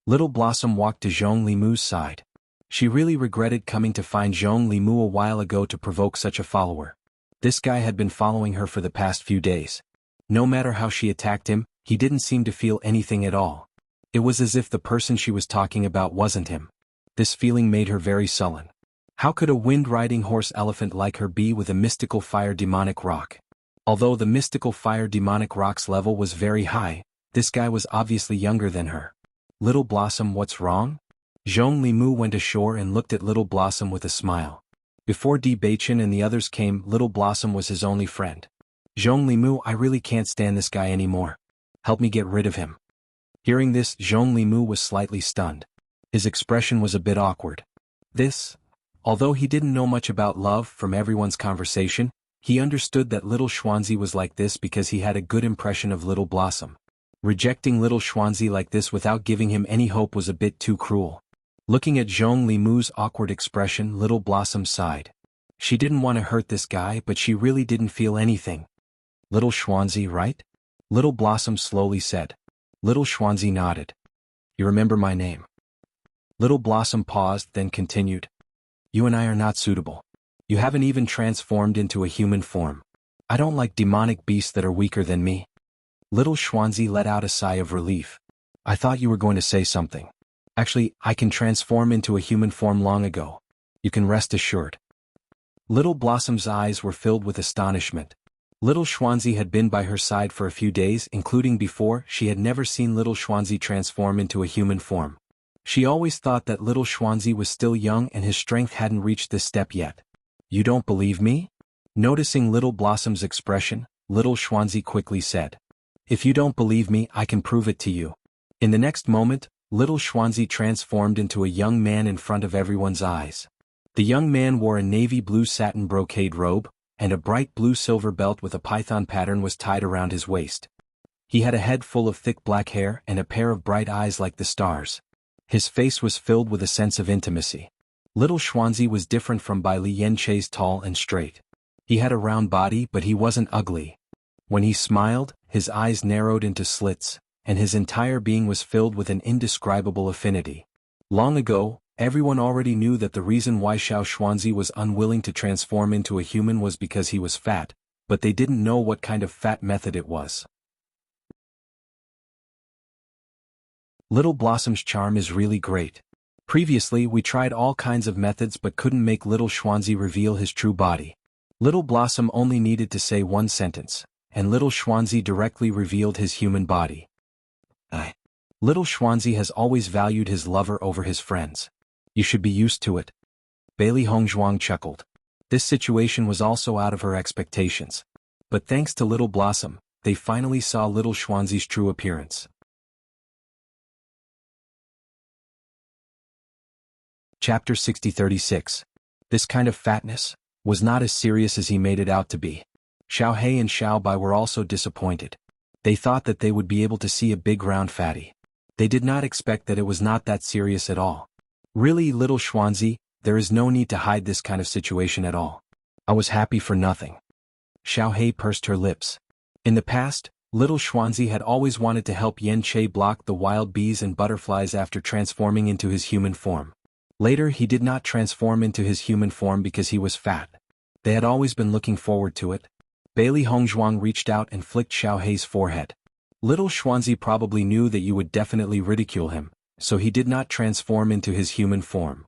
Little Blossom walked to Zhong Limu's side. She really regretted coming to find Zhong Limu a while ago to provoke such a follower. This guy had been following her for the past few days. No matter how she attacked him, he didn't seem to feel anything at all. It was as if the person she was talking about wasn't him. This feeling made her very sullen. How could a wind-riding horse elephant like her be with a mystical fire demonic rock? Although the mystical fire demonic rock's level was very high, this guy was obviously younger than her. "Little Blossom, what's wrong?" Zhong Limu went ashore and looked at Little Blossom with a smile. Before Di Baichen and the others came, Little Blossom was his only friend. "Zhong Limu, I really can't stand this guy anymore. Help me get rid of him." Hearing this, Zhong Limu was slightly stunned. His expression was a bit awkward. Although he didn't know much about love from everyone's conversation, he understood that Little Xuanzi was like this because he had a good impression of Little Blossom. Rejecting Little Xuanzi like this without giving him any hope was a bit too cruel. Looking at Zhong Limu's awkward expression, Little Blossom sighed. She didn't want to hurt this guy, but she really didn't feel anything. "Little Xuanzi, right?" Little Blossom slowly said. Little Xuanzi nodded. "You remember my name?" Little Blossom paused, then continued. "You and I are not suitable. You haven't even transformed into a human form. I don't like demonic beasts that are weaker than me." Little Xuanzi let out a sigh of relief. I thought you were going to say something. Actually, I can transform into a human form long ago. You can rest assured. Little Blossom's eyes were filled with astonishment. Little Xuanzi had been by her side for a few days, including before. She had never seen Little Xuanzi transform into a human form. She always thought that Little Xuanzi was still young and his strength hadn't reached this step yet. You don't believe me? Noticing Little Blossom's expression, Little Xuanzi quickly said. If you don't believe me, I can prove it to you. In the next moment, Little Xuanzi transformed into a young man in front of everyone's eyes. The young man wore a navy blue satin brocade robe, and a bright blue silver belt with a python pattern was tied around his waist. He had a head full of thick black hair and a pair of bright eyes like the stars. His face was filled with a sense of intimacy. Little Xuanzi was different from Bai Li Yanchei's tall and straight. He had a round body, but he wasn't ugly. When he smiled, his eyes narrowed into slits, and his entire being was filled with an indescribable affinity. Long ago, everyone already knew that the reason why Xiao Xuanzi was unwilling to transform into a human was because he was fat, but they didn't know what kind of fat method it was. Little Blossom's charm is really great. Previously we tried all kinds of methods but couldn't make Little Xuanzi reveal his true body. Little Blossom only needed to say one sentence, and Little Xuanzi directly revealed his human body. Little Xuanzi has always valued his lover over his friends. You should be used to it. Bailey Hongzhuang chuckled. This situation was also out of her expectations. But thanks to Little Blossom, they finally saw Little Xuanzi's true appearance. Chapter 60-36. This kind of fatness was not as serious as he made it out to be. Xiao He and Xiao Bai were also disappointed. They thought that they would be able to see a big round fatty. They did not expect that it was not that serious at all. Really, Little Xuanzi, there is no need to hide this kind of situation at all. I was happy for nothing. Xiao He pursed her lips. In the past, Little Xuanzi had always wanted to help Yan Che block the wild bees and butterflies after transforming into his human form. Later he did not transform into his human form because he was fat. They had always been looking forward to it. Bailey Hongzhuang reached out and flicked Xiao He's forehead. Little Xuanzi probably knew that you would definitely ridicule him, so he did not transform into his human form.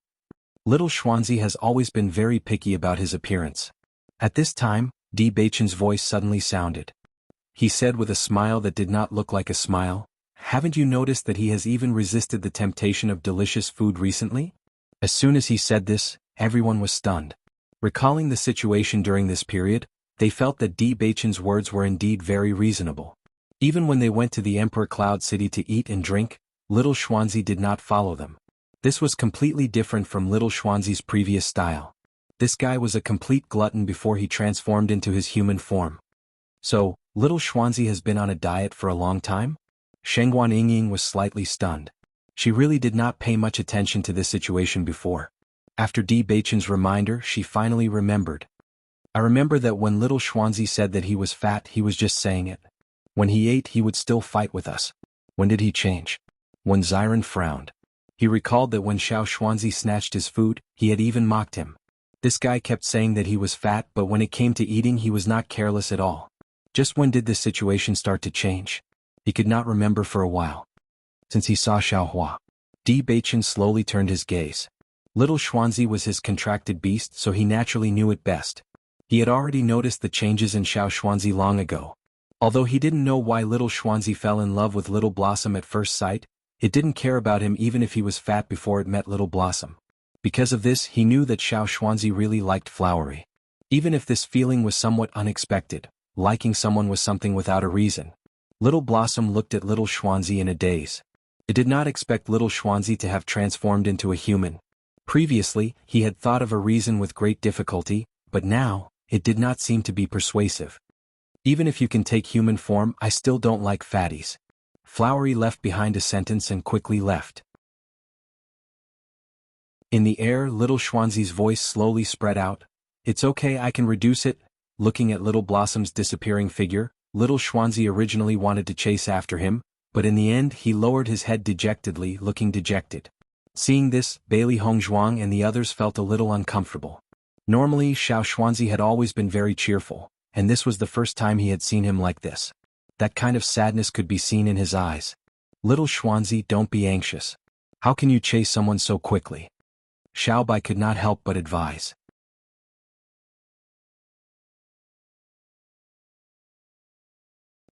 Little Xuanzi has always been very picky about his appearance. At this time, Di Beichen's voice suddenly sounded. He said with a smile that did not look like a smile, "Haven't you noticed that he has even resisted the temptation of delicious food recently?" As soon as he said this, everyone was stunned. Recalling the situation during this period, they felt that Di Beichen's words were indeed very reasonable. Even when they went to the Emperor Cloud City to eat and drink, Little Xuanzi did not follow them. This was completely different from Little Xuanzi's previous style. This guy was a complete glutton before he transformed into his human form. So, Little Xuanzi has been on a diet for a long time? Shengguan Yingying was slightly stunned. She really did not pay much attention to this situation before. After Di Beichen's reminder, she finally remembered. I remember that when Little Xuanzi said that he was fat, he was just saying it. When he ate, he would still fight with us. When did he change? When Xiren frowned. He recalled that when Xiao Xuanzi snatched his food, he had even mocked him. This guy kept saying that he was fat, but when it came to eating he was not careless at all. Just when did this situation start to change? He could not remember for a while. Since he saw Xiao Hua. Di Beichen slowly turned his gaze. Little Xuanzi was his contracted beast, so he naturally knew it best. He had already noticed the changes in Xiao Xuanzi long ago. Although he didn't know why Little Xuanzi fell in love with Little Blossom at first sight, it didn't care about him even if he was fat before it met Little Blossom. Because of this, he knew that Xiao Xuanzi really liked Flowery. Even if this feeling was somewhat unexpected, liking someone was something without a reason. Little Blossom looked at Little Xuanzi in a daze. It did not expect Little Xuanzi to have transformed into a human. Previously, he had thought of a reason with great difficulty, but now, it did not seem to be persuasive. Even if you can take human form, I still don't like fatties. Flowery left behind a sentence and quickly left. In the air, Little Xuanzi's voice slowly spread out. It's okay, I can reduce it. Looking at Little Blossom's disappearing figure, Little Xuanzi originally wanted to chase after him, but in the end he lowered his head dejectedly, looking dejected. Seeing this, Bailey Hongzhuang and the others felt a little uncomfortable. Normally Xiao Xuanzi had always been very cheerful, and this was the first time he had seen him like this. That kind of sadness could be seen in his eyes. Little Xuanzi, don't be anxious. How can you chase someone so quickly? Xiao Bai could not help but advise.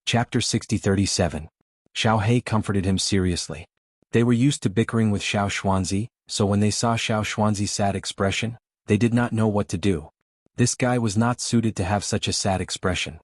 Chapter 60-37. Xiao He comforted him seriously. They were used to bickering with Xiao Xuanzi, so when they saw Xiao Xuanzi's sad expression, they did not know what to do. This guy was not suited to have such a sad expression.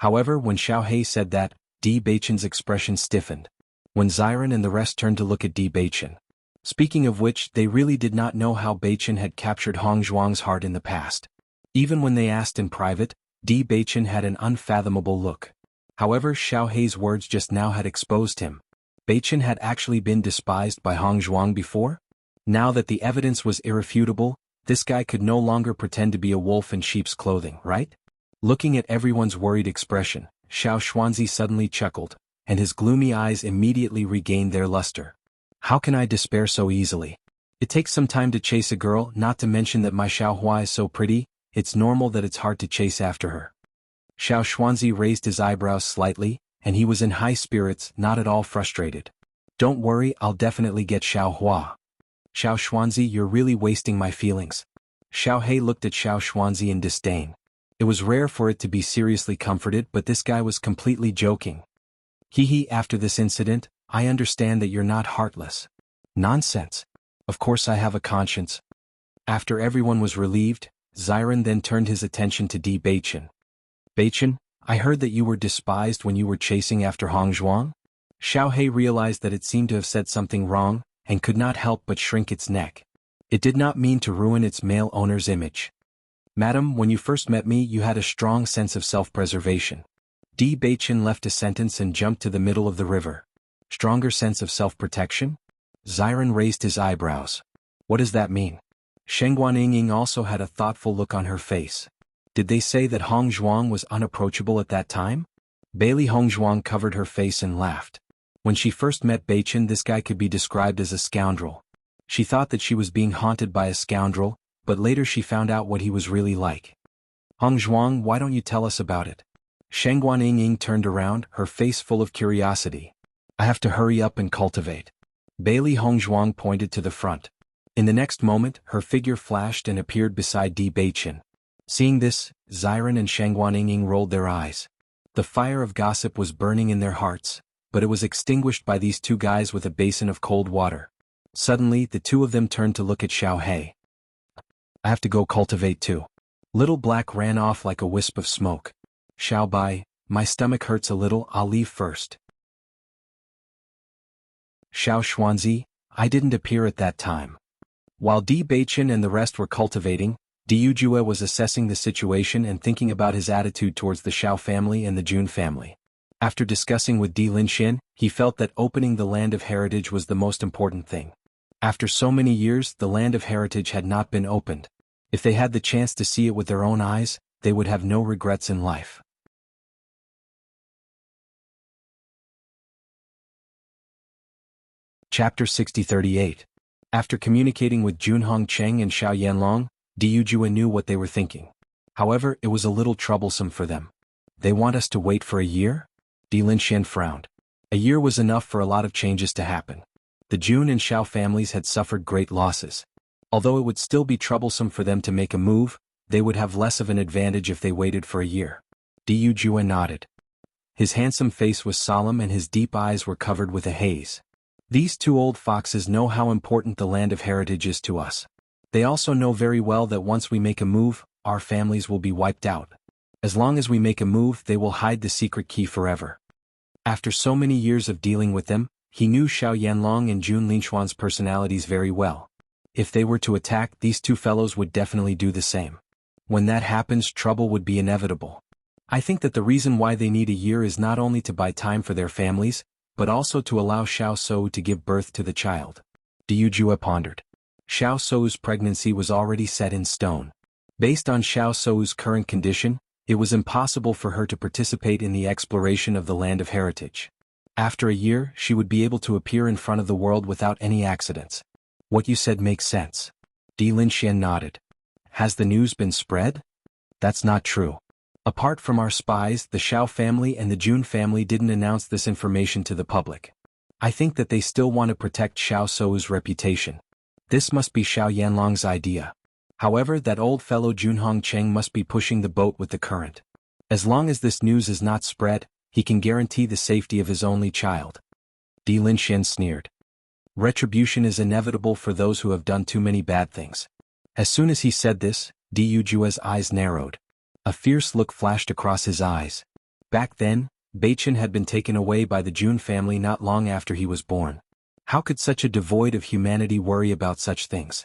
However, when Xiao He said that, Di Baiqian's expression stiffened. When Ziren and the rest turned to look at Di Baiqian. Speaking of which, they really did not know how Baiqian had captured Hong Zhuang's heart in the past. Even when they asked in private, Di Baiqian had an unfathomable look. However, Xiao He's words just now had exposed him. Baiqian had actually been despised by Hong Zhuang before? Now that the evidence was irrefutable, this guy could no longer pretend to be a wolf in sheep's clothing, right? Looking at everyone's worried expression, Xiao Xuanzi suddenly chuckled, and his gloomy eyes immediately regained their luster. How can I despair so easily? It takes some time to chase a girl, not to mention that my Xiao Hua is so pretty, it's normal that it's hard to chase after her. Xiao Xuanzi raised his eyebrows slightly, and he was in high spirits, not at all frustrated. Don't worry, I'll definitely get Xiao Hua. Xiao Xuanzi, you're really wasting my feelings. Xiao He looked at Xiao Xuanzi in disdain. It was rare for it to be seriously comforted, but this guy was completely joking. Hee, after this incident, I understand that you're not heartless. Nonsense. Of course I have a conscience. After everyone was relieved, Ziren then turned his attention to Di Baiqian. Baiqian, I heard that you were despised when you were chasing after Hong Zhuang? Xiao He realized that it seemed to have said something wrong, and could not help but shrink its neck. It did not mean to ruin its male owner's image. Madam, when you first met me you had a strong sense of self-preservation. Di Baiqian left a sentence and jumped to the middle of the river. Stronger sense of self-protection? Ziren raised his eyebrows. What does that mean? Shengguan Yingying also had a thoughtful look on her face. Did they say that Hong Zhuang was unapproachable at that time? Bailey Hong Zhuang covered her face and laughed. When she first met Baiqian, this guy could be described as a scoundrel. She thought that she was being haunted by a scoundrel, but later she found out what he was really like. Hong Zhuang, why don't you tell us about it? Shengguan Yingying turned around, her face full of curiosity. I have to hurry up and cultivate. Bailey Hong Zhuang pointed to the front. In the next moment, her figure flashed and appeared beside Di Baiqian. Seeing this, Ziren and Shengguan Yingying rolled their eyes. The fire of gossip was burning in their hearts, but it was extinguished by these two guys with a basin of cold water. Suddenly, the two of them turned to look at Xiao He. I have to go cultivate too. Little Black ran off like a wisp of smoke. Xiao Bai, my stomach hurts a little, I'll leave first. Xiao Xuanzi, I didn't appear at that time. While Di Baiqian and the rest were cultivating, Di Yujue was assessing the situation and thinking about his attitude towards the Xiao family and the Jun family. After discussing with Di Linxian, he felt that opening the Land of Heritage was the most important thing. After so many years, the Land of Heritage had not been opened. If they had the chance to see it with their own eyes, they would have no regrets in life. Chapter 60-38. After communicating with Jun Hongcheng and Xiao Yanlong, Di Yujue knew what they were thinking. However, it was a little troublesome for them. They want us to wait for a year? Di Linxian frowned. A year was enough for a lot of changes to happen. The Jun and Xiao families had suffered great losses. Although it would still be troublesome for them to make a move, they would have less of an advantage if they waited for a year. Di Yujue nodded. His handsome face was solemn and his deep eyes were covered with a haze. These two old foxes know how important the Land of Heritage is to us. They also know very well that once we make a move, our families will be wiped out. As long as we make a move, they will hide the secret key forever. After so many years of dealing with them, he knew Xiao Yanlong and Jun Linxuan's personalities very well. If they were to attack, these two fellows would definitely do the same. When that happens, trouble would be inevitable. I think that the reason why they need a year is not only to buy time for their families, but also to allow Xiao Shou to give birth to the child. Di Yujue pondered. Xiao Shou's pregnancy was already set in stone. Based on Xiao Shou's current condition, it was impossible for her to participate in the exploration of the Land of Heritage. After a year, she would be able to appear in front of the world without any accidents. What you said makes sense. Di Linxian nodded. Has the news been spread? That's not true. Apart from our spies, the Xiao family and the Jun family didn't announce this information to the public. I think that they still want to protect Xiao Sou's reputation. This must be Xiao Yanlong's idea. However, that old fellow Junhong Cheng must be pushing the boat with the current. As long as this news is not spread, he can guarantee the safety of his only child. Di Linxian sneered. Retribution is inevitable for those who have done too many bad things. As soon as he said this, Di Yujua's eyes narrowed. A fierce look flashed across his eyes. Back then, Beichen had been taken away by the Jun family not long after he was born. How could such a devoid of humanity worry about such things?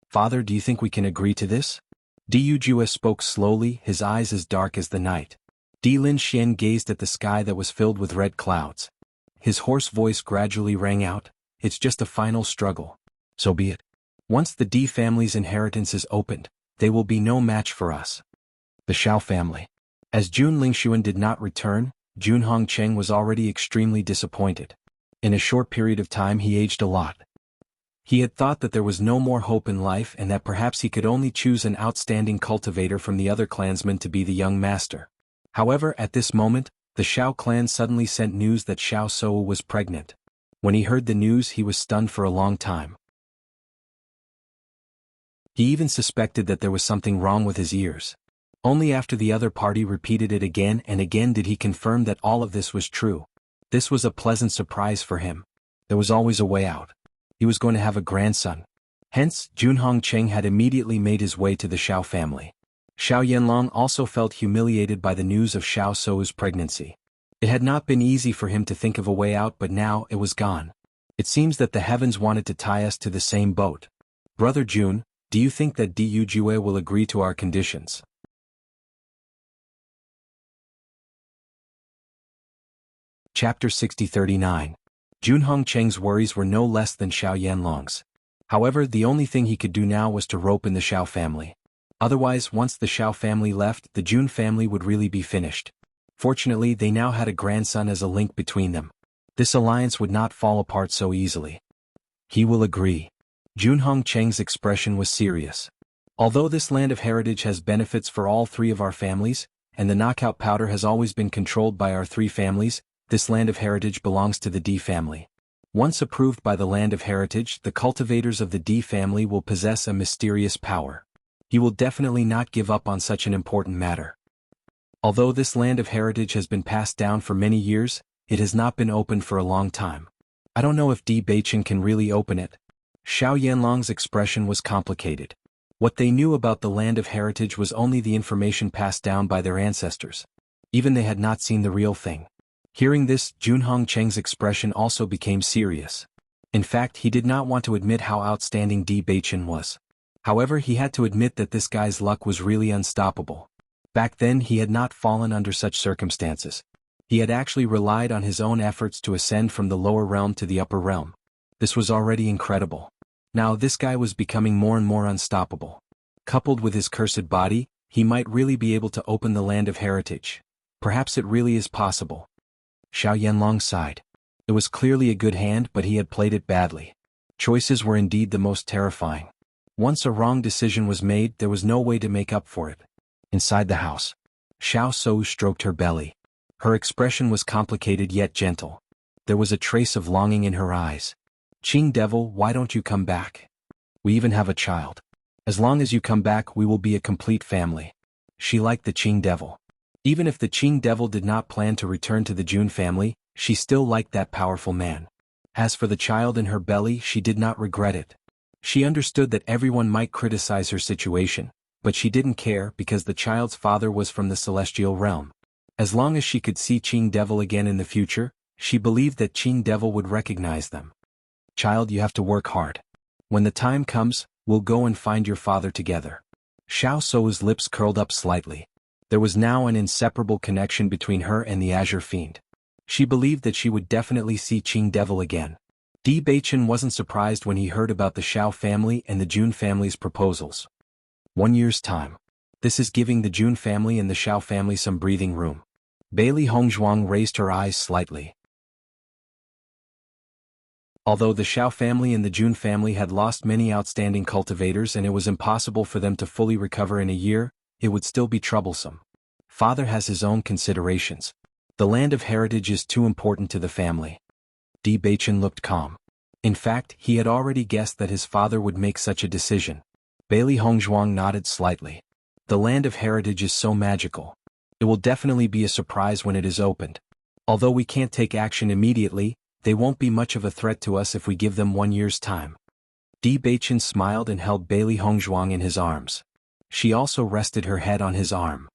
Father, do you think we can agree to this? Di Yujue spoke slowly, his eyes as dark as the night. Di Linxian gazed at the sky that was filled with red clouds. His hoarse voice gradually rang out, it's just a final struggle. So be it. Once the Di family's inheritance is opened, they will be no match for us. The Xiao family. As Jun Lingxuan did not return, Junhong Cheng was already extremely disappointed. In a short period of time he aged a lot. He had thought that there was no more hope in life and that perhaps he could only choose an outstanding cultivator from the other clansmen to be the young master. However, at this moment, the Xiao clan suddenly sent news that Xiao Sou was pregnant. When he heard the news he was stunned for a long time. He even suspected that there was something wrong with his ears. Only after the other party repeated it again and again did he confirm that all of this was true. This was a pleasant surprise for him. There was always a way out. He was going to have a grandson. Hence, Junhong Cheng had immediately made his way to the Xiao family. Xiao Yanlong also felt humiliated by the news of Xiao Sou's pregnancy. It had not been easy for him to think of a way out, but now it was gone. It seems that the heavens wanted to tie us to the same boat. Brother Jun, do you think that Di Yujue will agree to our conditions? Chapter 6039. Junhong Cheng's worries were no less than Xiao Yanlong's. However, the only thing he could do now was to rope in the Xiao family. Otherwise, once the Xiao family left, the Jun family would really be finished. Fortunately, they now had a grandson as a link between them. This alliance would not fall apart so easily. He will agree. Junhong Cheng's expression was serious. Although this land of heritage has benefits for all three of our families, and the knockout powder has always been controlled by our three families, this land of heritage belongs to the Di family. Once approved by the land of heritage, the cultivators of the Di family will possess a mysterious power. He will definitely not give up on such an important matter. Although this land of heritage has been passed down for many years, it has not been opened for a long time. I don't know if Di Beichen can really open it. Xiao Yanlong's expression was complicated. What they knew about the land of heritage was only the information passed down by their ancestors. Even they had not seen the real thing. Hearing this, Junhong Cheng's expression also became serious. In fact, he did not want to admit how outstanding Di Beichen was. However, he had to admit that this guy's luck was really unstoppable. Back then he had not fallen under such circumstances. He had actually relied on his own efforts to ascend from the lower realm to the upper realm. This was already incredible. Now this guy was becoming more and more unstoppable. Coupled with his cursed body, he might really be able to open the land of heritage. Perhaps it really is possible. Xiao Yanlong sighed. It was clearly a good hand, but he had played it badly. Choices were indeed the most terrifying. Once a wrong decision was made, there was no way to make up for it. Inside the house, Xiao Sou stroked her belly. Her expression was complicated yet gentle. There was a trace of longing in her eyes. Qing Devil, why don't you come back? We even have a child. As long as you come back, we will be a complete family. She liked the Qing Devil. Even if the Qing Devil did not plan to return to the Jun family, she still liked that powerful man. As for the child in her belly, she did not regret it. She understood that everyone might criticize her situation, but she didn't care because the child's father was from the celestial realm. As long as she could see Qing Devil again in the future, she believed that Qing Devil would recognize them. Child, you have to work hard. When the time comes, we'll go and find your father together. Xiao Sou's lips curled up slightly. There was now an inseparable connection between her and the Azure Fiend. She believed that she would definitely see Qing Devil again. Di Beichen wasn't surprised when he heard about the Xiao family and the Jun family's proposals. 1 year's time. This is giving the Jun family and the Xiao family some breathing room. Bailey Hongzhuang raised her eyes slightly. Although the Xiao family and the Jun family had lost many outstanding cultivators and it was impossible for them to fully recover in a year, it would still be troublesome. Father has his own considerations. The land of heritage is too important to the family. Di Baichen looked calm. In fact, he had already guessed that his father would make such a decision. Bailey Hongzhuang nodded slightly. The land of heritage is so magical. It will definitely be a surprise when it is opened. Although we can't take action immediately, they won't be much of a threat to us if we give them 1 year's time. Di Baichen smiled and held Bailey Hongzhuang in his arms. She also rested her head on his arm.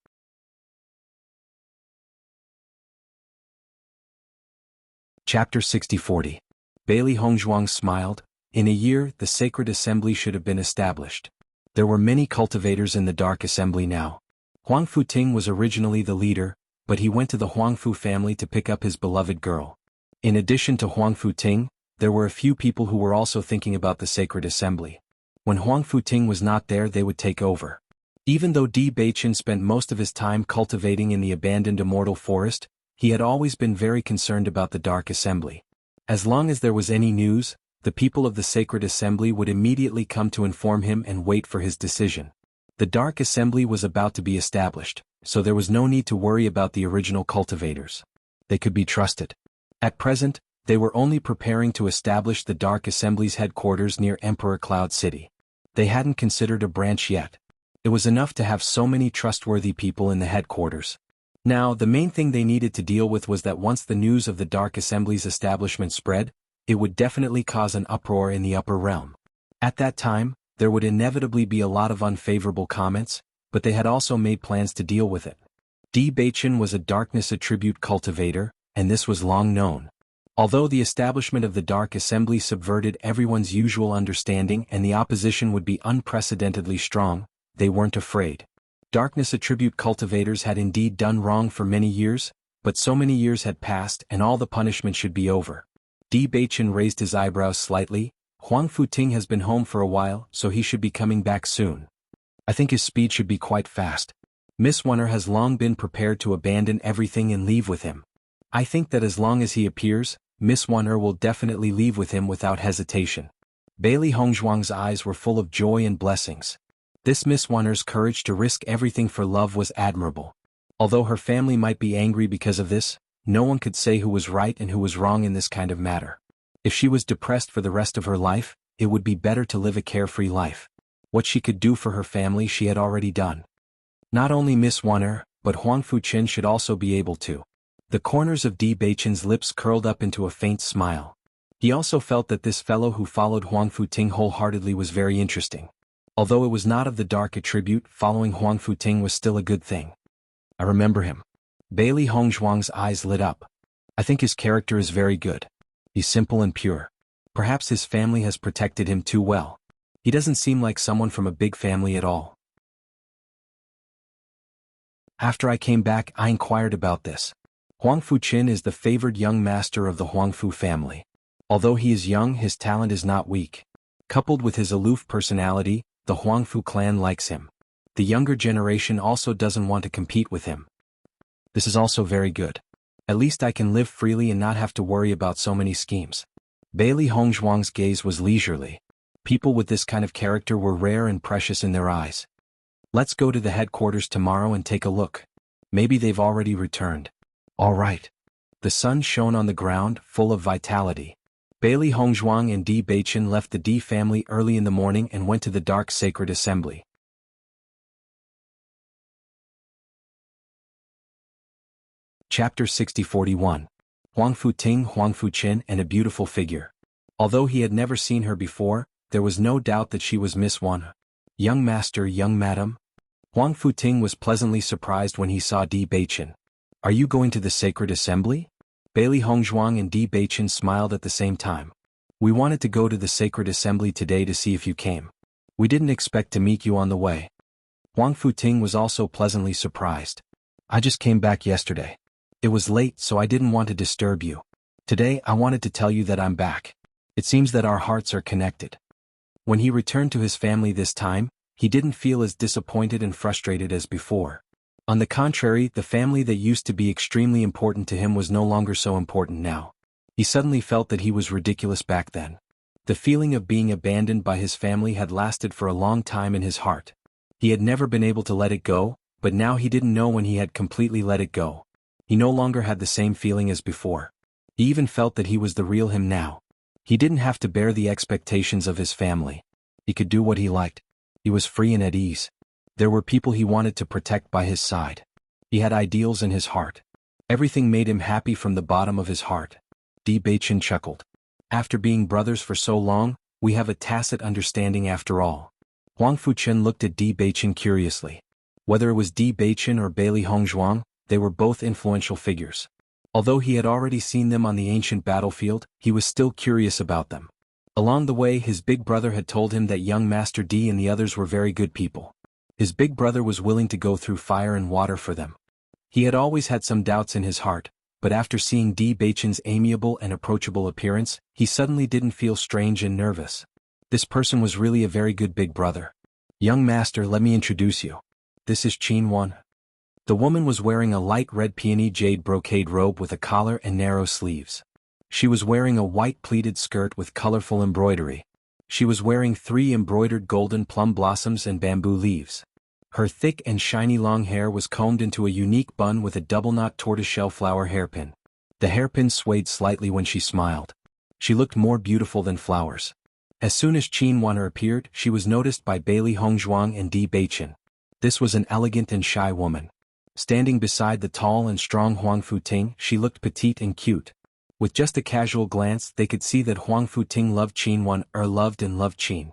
Chapter 60-40. Bailey Hongzhuang smiled. In a year, the sacred assembly should have been established. There were many cultivators in the Dark Assembly now. Huang Futing was originally the leader, but he went to the Huangfu family to pick up his beloved girl. In addition to Huang Futing, there were a few people who were also thinking about the sacred assembly. When Huang Futing was not there, they would take over. Even though Di Baichen spent most of his time cultivating in the abandoned immortal forest, he had always been very concerned about the Dark Assembly. As long as there was any news, the people of the Sacred Assembly would immediately come to inform him and wait for his decision. The Dark Assembly was about to be established, so there was no need to worry about the original cultivators. They could be trusted. At present, they were only preparing to establish the Dark Assembly's headquarters near Emperor Cloud City. They hadn't considered a branch yet. It was enough to have so many trustworthy people in the headquarters. Now, the main thing they needed to deal with was that once the news of the Dark Assembly's establishment spread, it would definitely cause an uproar in the upper realm. At that time, there would inevitably be a lot of unfavorable comments, but they had also made plans to deal with it. Di Baichen was a darkness attribute cultivator, and this was long known. Although the establishment of the Dark Assembly subverted everyone's usual understanding and the opposition would be unprecedentedly strong, they weren't afraid. Darkness attribute cultivators had indeed done wrong for many years, but so many years had passed and all the punishment should be over. Di Baichen raised his eyebrows slightly. Huang Futing has been home for a while, so he should be coming back soon. I think his speed should be quite fast. Miss Wunner has long been prepared to abandon everything and leave with him. I think that as long as he appears, Miss Wunner will definitely leave with him without hesitation. Bailey Hongzhuang's eyes were full of joy and blessings. This Miss Wunner's courage to risk everything for love was admirable. Although her family might be angry because of this, no one could say who was right and who was wrong in this kind of matter. If she was depressed for the rest of her life, it would be better to live a carefree life. What she could do for her family she had already done. Not only Miss Wunner, but Huang Fuchen should also be able to. The corners of Di Baichen's lips curled up into a faint smile. He also felt that this fellow who followed Huang Futing wholeheartedly was very interesting. Although it was not of the dark attribute, following Huang Futing was still a good thing. I remember him. Bailey Hongzhuang's eyes lit up. I think his character is very good. He's simple and pure. Perhaps his family has protected him too well. He doesn't seem like someone from a big family at all. After I came back, I inquired about this. Huang Fuchen is the favored young master of the Huangfu family. Although he is young, his talent is not weak. Coupled with his aloof personality, the Huangfu clan likes him. The younger generation also doesn't want to compete with him. This is also very good. At least I can live freely and not have to worry about so many schemes. Bailey Hongzhuang's gaze was leisurely. People with this kind of character were rare and precious in their eyes. Let's go to the headquarters tomorrow and take a look. Maybe they've already returned. All right. The sun shone on the ground, full of vitality. Bailey Hongzhuang and Di Baichen left the Di family early in the morning and went to the Dark Sacred Assembly. Chapter 60-41. Huang Futing, Huang Fuchen, and a beautiful figure. Although he had never seen her before, there was no doubt that she was Miss Wunner. Young master, young madam. Huang Futing was pleasantly surprised when he saw Di Baichen. Are you going to the Sacred Assembly? Bailey Hongzhuang and Di Baichen smiled at the same time. We wanted to go to the Sacred Assembly today to see if you came. We didn't expect to meet you on the way. Huang Futing was also pleasantly surprised. I just came back yesterday. It was late, so I didn't want to disturb you. Today I wanted to tell you that I'm back. It seems that our hearts are connected. When he returned to his family this time, he didn't feel as disappointed and frustrated as before. On the contrary, the family that used to be extremely important to him was no longer so important now. He suddenly felt that he was ridiculous back then. The feeling of being abandoned by his family had lasted for a long time in his heart. He had never been able to let it go, but now he didn't know when he had completely let it go. He no longer had the same feeling as before. He even felt that he was the real him now. He didn't have to bear the expectations of his family. He could do what he liked. He was free and at ease. There were people he wanted to protect by his side. He had ideals in his heart. Everything made him happy from the bottom of his heart. Di Beichen chuckled. After being brothers for so long, we have a tacit understanding after all. Huang Fuchen looked at Di Beichen curiously. Whether it was Di Beichen or Bailey Hongzhuang, they were both influential figures. Although he had already seen them on the ancient battlefield, he was still curious about them. Along the way, his big brother had told him that young Master Di and the others were very good people. His big brother was willing to go through fire and water for them. He had always had some doubts in his heart, but after seeing Di Beichen's amiable and approachable appearance, he suddenly didn't feel strange and nervous. This person was really a very good big brother. Young master, let me introduce you. This is Qin Wan. The woman was wearing a light red peony jade brocade robe with a collar and narrow sleeves. She was wearing a white pleated skirt with colorful embroidery. She was wearing 3 embroidered golden plum blossoms and bamboo leaves. Her thick and shiny long hair was combed into a unique bun with a double-knot tortoiseshell flower hairpin. The hairpin swayed slightly when she smiled. She looked more beautiful than flowers. As soon as Qin Wan appeared, she was noticed by Bailey Hongzhuang and Di Beichen. This was an elegant and shy woman. Standing beside the tall and strong Huang Futing, she looked petite and cute. With just a casual glance, they could see that Huang Futing loved Qin Wan, loved and loved Qin.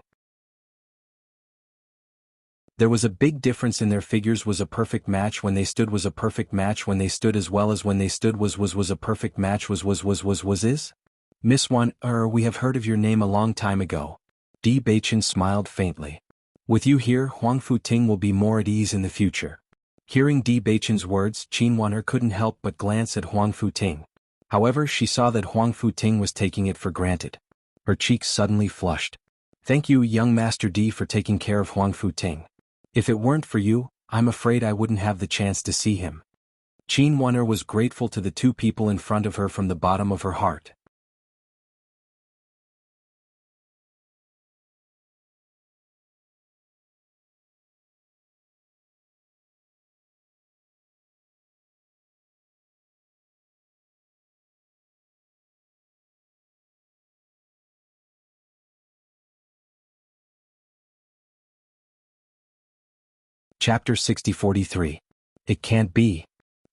There was a big difference in their figures. Was a perfect match when they stood, was a perfect match when they stood, as well as when they stood was a perfect match was is? Miss Wan, we have heard of your name a long time ago. Di Beichen smiled faintly. With you here, Huang Futing will be more at ease in the future. Hearing Di Beichen's words, Qin Wan couldn't help but glance at Huang Futing. However, she saw that Huang Futing was taking it for granted. Her cheeks suddenly flushed. Thank you, young Master Di, for taking care of Huang Futing. If it weren't for you, I'm afraid I wouldn't have the chance to see him. Qin Wan was grateful to the 2 people in front of her from the bottom of her heart. Chapter 6043. It can't be.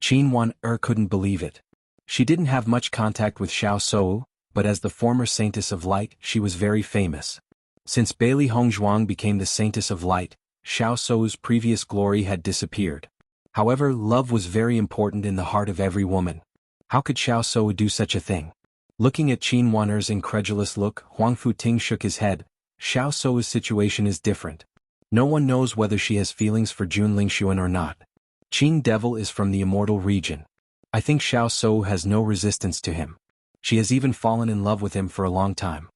Qin Wan couldn't believe it. She didn't have much contact with Xiao Sou, but as the former Saintess of Light, she was very famous. Since Bailey Hongzhuang became the Saintess of Light, Xiao Sou's previous glory had disappeared. However, love was very important in the heart of every woman. How could Xiao Sou do such a thing? Looking at Qin Wan's incredulous look, Huang Futing shook his head. Xiao Sou's situation is different. No one knows whether she has feelings for Jun Lingshuan or not. Qin Devil is from the immortal region. I think Xiao Sou has no resistance to him. She has even fallen in love with him for a long time.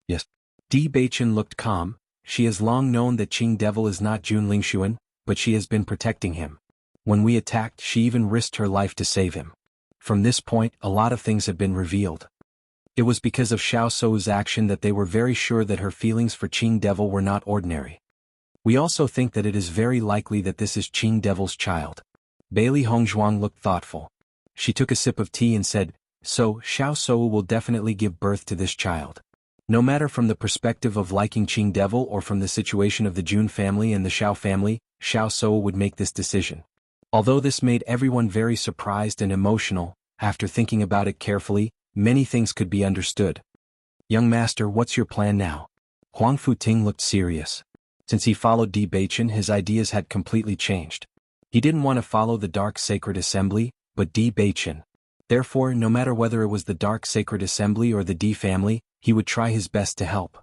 Yes. Di Beichen looked calm. She has long known that Qin Devil is not Jun Lingshuan, but she has been protecting him. When we attacked, she even risked her life to save him. From this point, a lot of things have been revealed. It was because of Xiao Sou's action that they were very sure that her feelings for Qin Devil were not ordinary. We also think that it is very likely that this is Qin Devil's child. Bailey Hongzhuang looked thoughtful. She took a sip of tea and said, so, Xiao Sou will definitely give birth to this child. No matter from the perspective of liking Qin Devil or from the situation of the Jun family and the Xiao family, Xiao Sou would make this decision. Although this made everyone very surprised and emotional, after thinking about it carefully, many things could be understood. Young master, what's your plan now? Huang Futing looked serious. Since he followed Di Beichen, his ideas had completely changed. He didn't want to follow the Dark Sacred Assembly, but Di Beichen. Therefore, no matter whether it was the Dark Sacred Assembly or the Di family, he would try his best to help.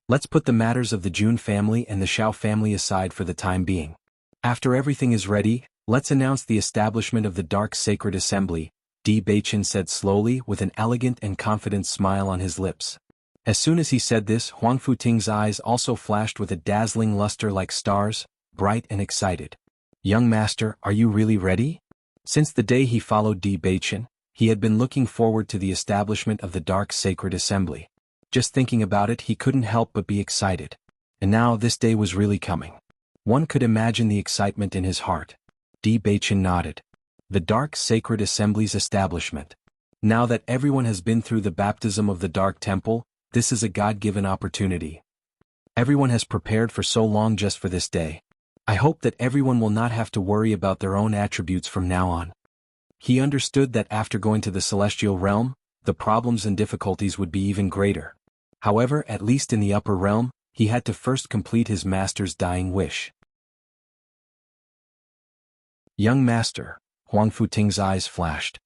Let's put the matters of the Jun family and the Xiao family aside for the time being. After everything is ready, let's announce the establishment of the Dark Sacred Assembly, Di Beichen said slowly with an elegant and confident smile on his lips. As soon as he said this, Huang Futing's eyes also flashed with a dazzling luster like stars, bright and excited. Young master, are you really ready? Since the day he followed Di Beichen, he had been looking forward to the establishment of the Dark Sacred Assembly. Just thinking about it, he couldn't help but be excited. And now this day was really coming. One could imagine the excitement in his heart. Di Beichen nodded. The Dark Sacred Assembly's establishment. Now that everyone has been through the baptism of the Dark Temple, this is a God-given opportunity. Everyone has prepared for so long just for this day. I hope that everyone will not have to worry about their own attributes from now on. He understood that after going to the celestial realm, the problems and difficulties would be even greater. However, at least in the upper realm, he had to first complete his master's dying wish. Young master, Huang Futing's eyes flashed.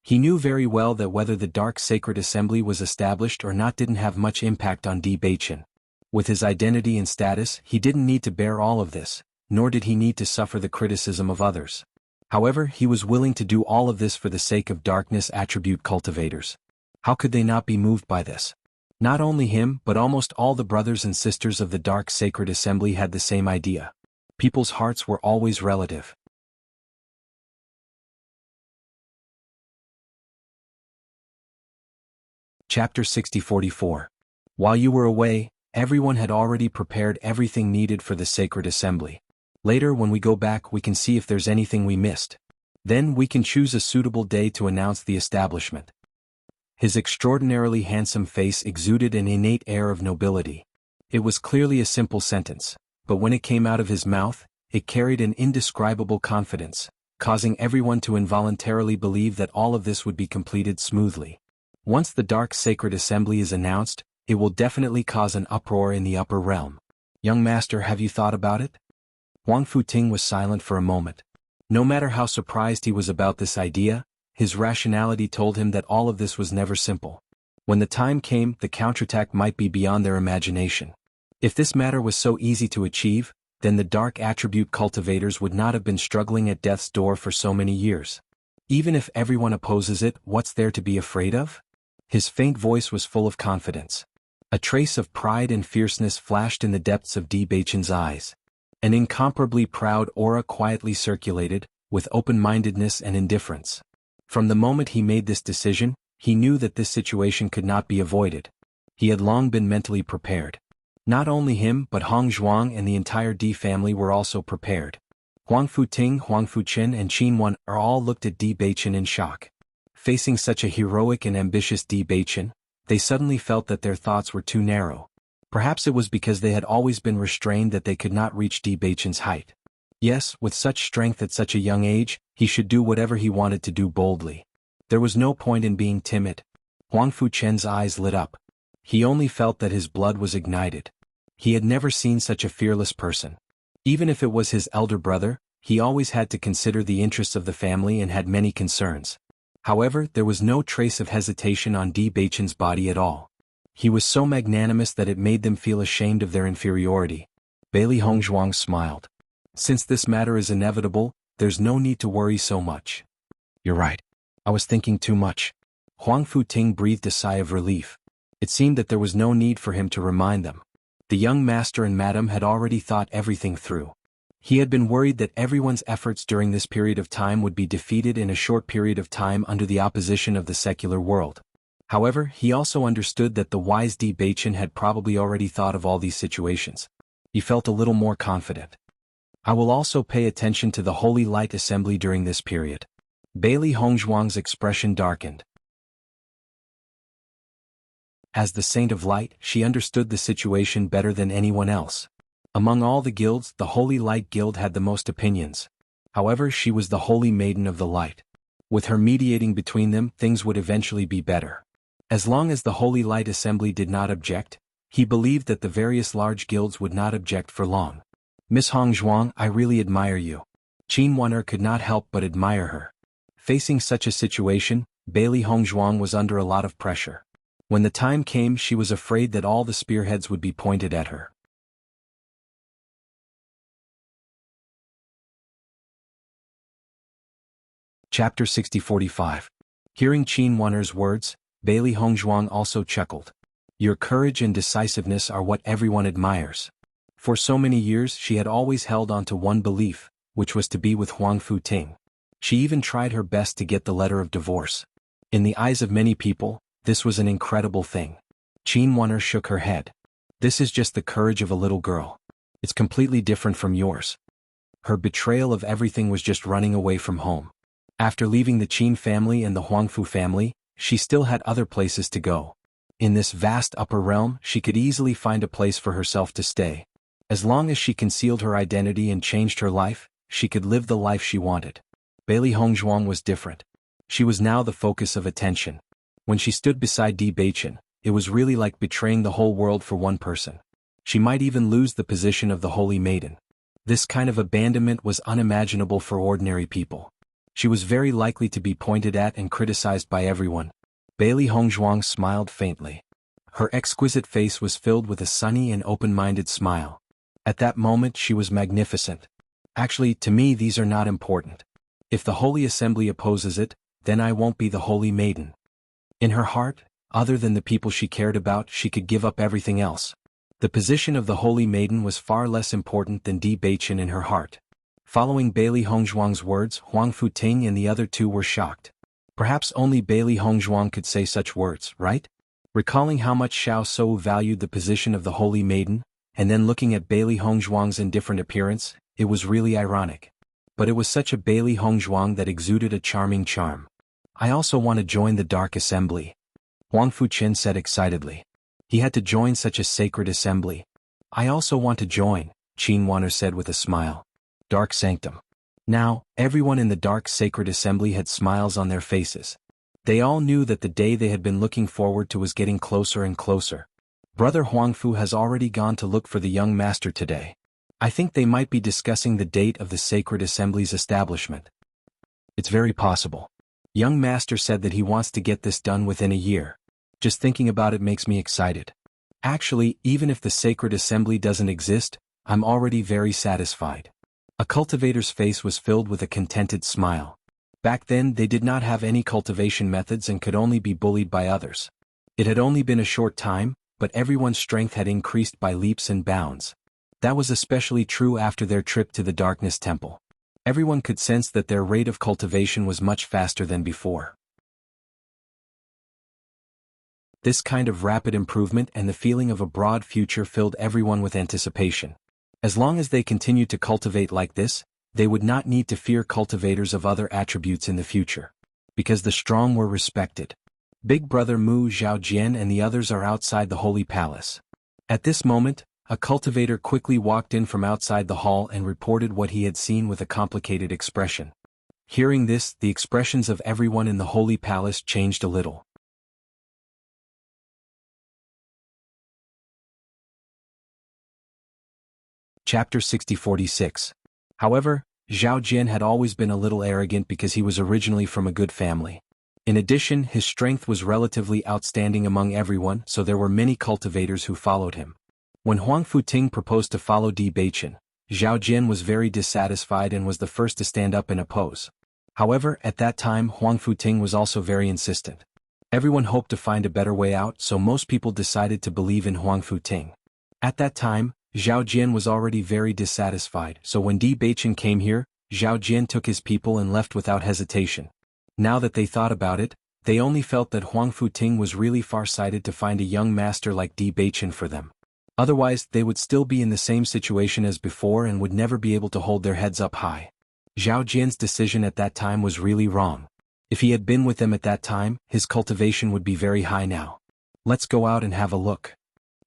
He knew very well that whether the Dark Sacred Assembly was established or not didn't have much impact on Di Beichen. With his identity and status, he didn't need to bear all of this, nor did he need to suffer the criticism of others. However, he was willing to do all of this for the sake of darkness attribute cultivators. How could they not be moved by this? Not only him, but almost all the brothers and sisters of the Dark Sacred Assembly had the same idea. People's hearts were always relative. Chapter 6044. While you were away, everyone had already prepared everything needed for the Sacred Assembly. Later when we go back we can see if there's anything we missed. Then we can choose a suitable day to announce the establishment. His extraordinarily handsome face exuded an innate air of nobility. It was clearly a simple sentence, but when it came out of his mouth, it carried an indescribable confidence, causing everyone to involuntarily believe that all of this would be completed smoothly. Once the Dark Sacred Assembly is announced, it will definitely cause an uproar in the upper realm. Young master, have you thought about it? Huang Futing was silent for a moment. No matter how surprised he was about this idea, his rationality told him that all of this was never simple. When the time came, the counterattack might be beyond their imagination. If this matter was so easy to achieve, then the dark attribute cultivators would not have been struggling at death's door for so many years. Even if everyone opposes it, what's there to be afraid of? His faint voice was full of confidence. A trace of pride and fierceness flashed in the depths of Di Beichen's eyes. An incomparably proud aura quietly circulated, with open-mindedness and indifference. From the moment he made this decision, he knew that this situation could not be avoided. He had long been mentally prepared. Not only him but Hong Zhuang and the entire Di family were also prepared. Huang Futing, Huang Fuchen and Qin Wan are all looked at Di Beichen in shock. Facing such a heroic and ambitious Di Beichen, they suddenly felt that their thoughts were too narrow. Perhaps it was because they had always been restrained that they could not reach Di Beichen's height. Yes, with such strength at such a young age, he should do whatever he wanted to do boldly. There was no point in being timid. Huang Fuchen's eyes lit up. He only felt that his blood was ignited. He had never seen such a fearless person. Even if it was his elder brother, he always had to consider the interests of the family and had many concerns. However, there was no trace of hesitation on Di Beichen's body at all. He was so magnanimous that it made them feel ashamed of their inferiority. Bailey Hongzhuang smiled. Since this matter is inevitable, there's no need to worry so much. You're right. I was thinking too much. Huang Futing breathed a sigh of relief. It seemed that there was no need for him to remind them. The young master and madam had already thought everything through. He had been worried that everyone's efforts during this period of time would be defeated in a short period of time under the opposition of the secular world. However, he also understood that the wise Di Beichen had probably already thought of all these situations. He felt a little more confident. I will also pay attention to the Holy Light Assembly during this period. Bailey Hongzhuang's expression darkened. As the Saint of Light, she understood the situation better than anyone else. Among all the guilds, the Holy Light Guild had the most opinions. However, she was the Holy Maiden of the Light. With her mediating between them, things would eventually be better. As long as the Holy Light Assembly did not object, he believed that the various large guilds would not object for long. Miss Hongzhuang, I really admire you. Qin Wan'er could not help but admire her. Facing such a situation, Bailey Hongzhuang was under a lot of pressure. When the time came, she was afraid that all the spearheads would be pointed at her. Chapter 6045. Hearing Qin Wan'er's words, Bailey Hongzhuang also chuckled. Your courage and decisiveness are what everyone admires. For so many years she had always held on to one belief, which was to be with Huang Futing. She even tried her best to get the letter of divorce. In the eyes of many people, this was an incredible thing. Qin Wan'er shook her head. This is just the courage of a little girl. It's completely different from yours. Her betrayal of everything was just running away from home. After leaving the Qin family and the Huangfu family, she still had other places to go. In this vast upper realm, she could easily find a place for herself to stay. As long as she concealed her identity and changed her life, she could live the life she wanted. Bailey Hongzhuang was different. She was now the focus of attention. When she stood beside Di Baichen, it was really like betraying the whole world for one person. She might even lose the position of the Holy Maiden. This kind of abandonment was unimaginable for ordinary people. She was very likely to be pointed at and criticized by everyone. Bailey Hongzhuang smiled faintly. Her exquisite face was filled with a sunny and open-minded smile. At that moment she was magnificent. Actually, to me these are not important. If the Holy Assembly opposes it, then I won't be the Holy Maiden. In her heart, other than the people she cared about, she could give up everything else. The position of the Holy Maiden was far less important than Di Baichen in her heart. Following Bailey Hongzhuang's words, Huang Futing and the other two were shocked. Perhaps only Bailey Hongzhuang could say such words, right? Recalling how much Xiao Shou valued the position of the Holy Maiden, and then looking at Bailey Hongzhuang's indifferent appearance, it was really ironic. But it was such a Bailey Hongzhuang that exuded a charming charm. I also want to join the Dark Assembly, Huang Fuchen said excitedly. He had to join such a sacred assembly. I also want to join, Qin Wanner said with a smile. Dark Sanctum. Now, everyone in the Dark Sacred Assembly had smiles on their faces. They all knew that the day they had been looking forward to was getting closer and closer. Brother Huangfu has already gone to look for the young master today. I think they might be discussing the date of the Sacred Assembly's establishment. It's very possible. Young master said that he wants to get this done within a year. Just thinking about it makes me excited. Actually, even if the Sacred Assembly doesn't exist, I'm already very satisfied. A cultivator's face was filled with a contented smile. Back then they did not have any cultivation methods and could only be bullied by others. It had only been a short time, but everyone's strength had increased by leaps and bounds. That was especially true after their trip to the Darkness Temple. Everyone could sense that their rate of cultivation was much faster than before. This kind of rapid improvement and the feeling of a broad future filled everyone with anticipation. As long as they continued to cultivate like this, they would not need to fear cultivators of other attributes in the future. Because the strong were respected. Big brother Mu Zhaojian and the others are outside the Holy Palace. At this moment, a cultivator quickly walked in from outside the hall and reported what he had seen with a complicated expression. Hearing this, the expressions of everyone in the Holy Palace changed a little. Chapter 6046. However, Zhao Jian had always been a little arrogant because he was originally from a good family. In addition, his strength was relatively outstanding among everyone, so there were many cultivators who followed him. When Huang Futing proposed to follow Di Baichen, Zhao Jian was very dissatisfied and was the first to stand up and oppose. However, at that time Huang Futing was also very insistent. Everyone hoped to find a better way out, so most people decided to believe in Huang Futing. At that time, Zhao Jian was already very dissatisfied, so when Di Baichen came here, Zhao Jian took his people and left without hesitation. Now that they thought about it, they only felt that Huang Futing was really far-sighted to find a young master like Di Baichen for them. Otherwise, they would still be in the same situation as before and would never be able to hold their heads up high. Zhao Jian's decision at that time was really wrong. If he had been with them at that time, his cultivation would be very high now. Let's go out and have a look.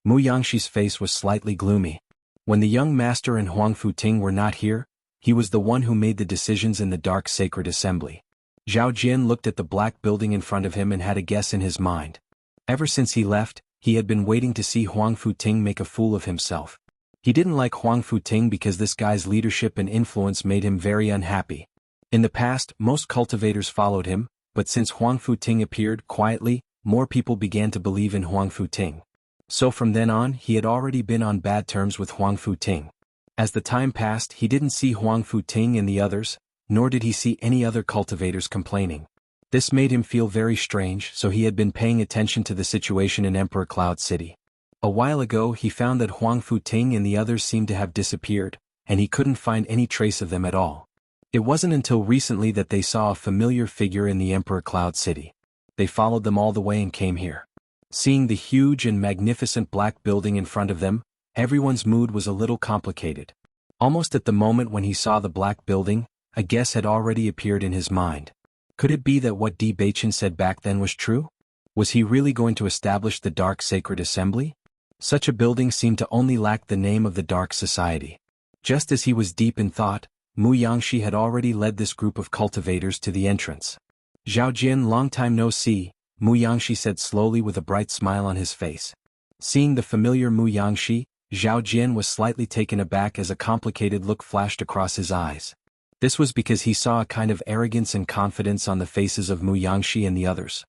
Mu Yangxi's face was slightly gloomy. When the young master and Huang Futing were not here, he was the one who made the decisions in the Dark Sacred Assembly. Zhao Jian looked at the black building in front of him and had a guess in his mind. Ever since he left, he had been waiting to see Huang Futing make a fool of himself. He didn't like Huang Futing because this guy's leadership and influence made him very unhappy. In the past, most cultivators followed him, but since Huang Futing appeared quietly, more people began to believe in Huang Futing. So from then on, he had already been on bad terms with Huang Futing. As the time passed, he didn't see Huang Futing and the others, nor did he see any other cultivators complaining. This made him feel very strange, so he had been paying attention to the situation in Emperor Cloud City. A while ago he found that Huang Futing and the others seemed to have disappeared, and he couldn't find any trace of them at all. It wasn't until recently that they saw a familiar figure in the Emperor Cloud City. They followed them all the way and came here. Seeing the huge and magnificent black building in front of them, Everyone's mood was a little complicated. Almost at the moment when he saw the black building, a guess had already appeared in his mind. Could it be that what Di Baichen said back then was true? Was he really going to establish the Dark Sacred Assembly? Such a building seemed to only lack the name of the Dark Society. Just as he was deep in thought, Mu Yangshi had already led this group of cultivators to the entrance. "Zhao Jin, long time no see," Mu Yangshi said slowly with a bright smile on his face. Seeing the familiar Mu Yangshi, Zhao Jin was slightly taken aback as a complicated look flashed across his eyes. This was because he saw a kind of arrogance and confidence on the faces of Mu Yangshi and the others.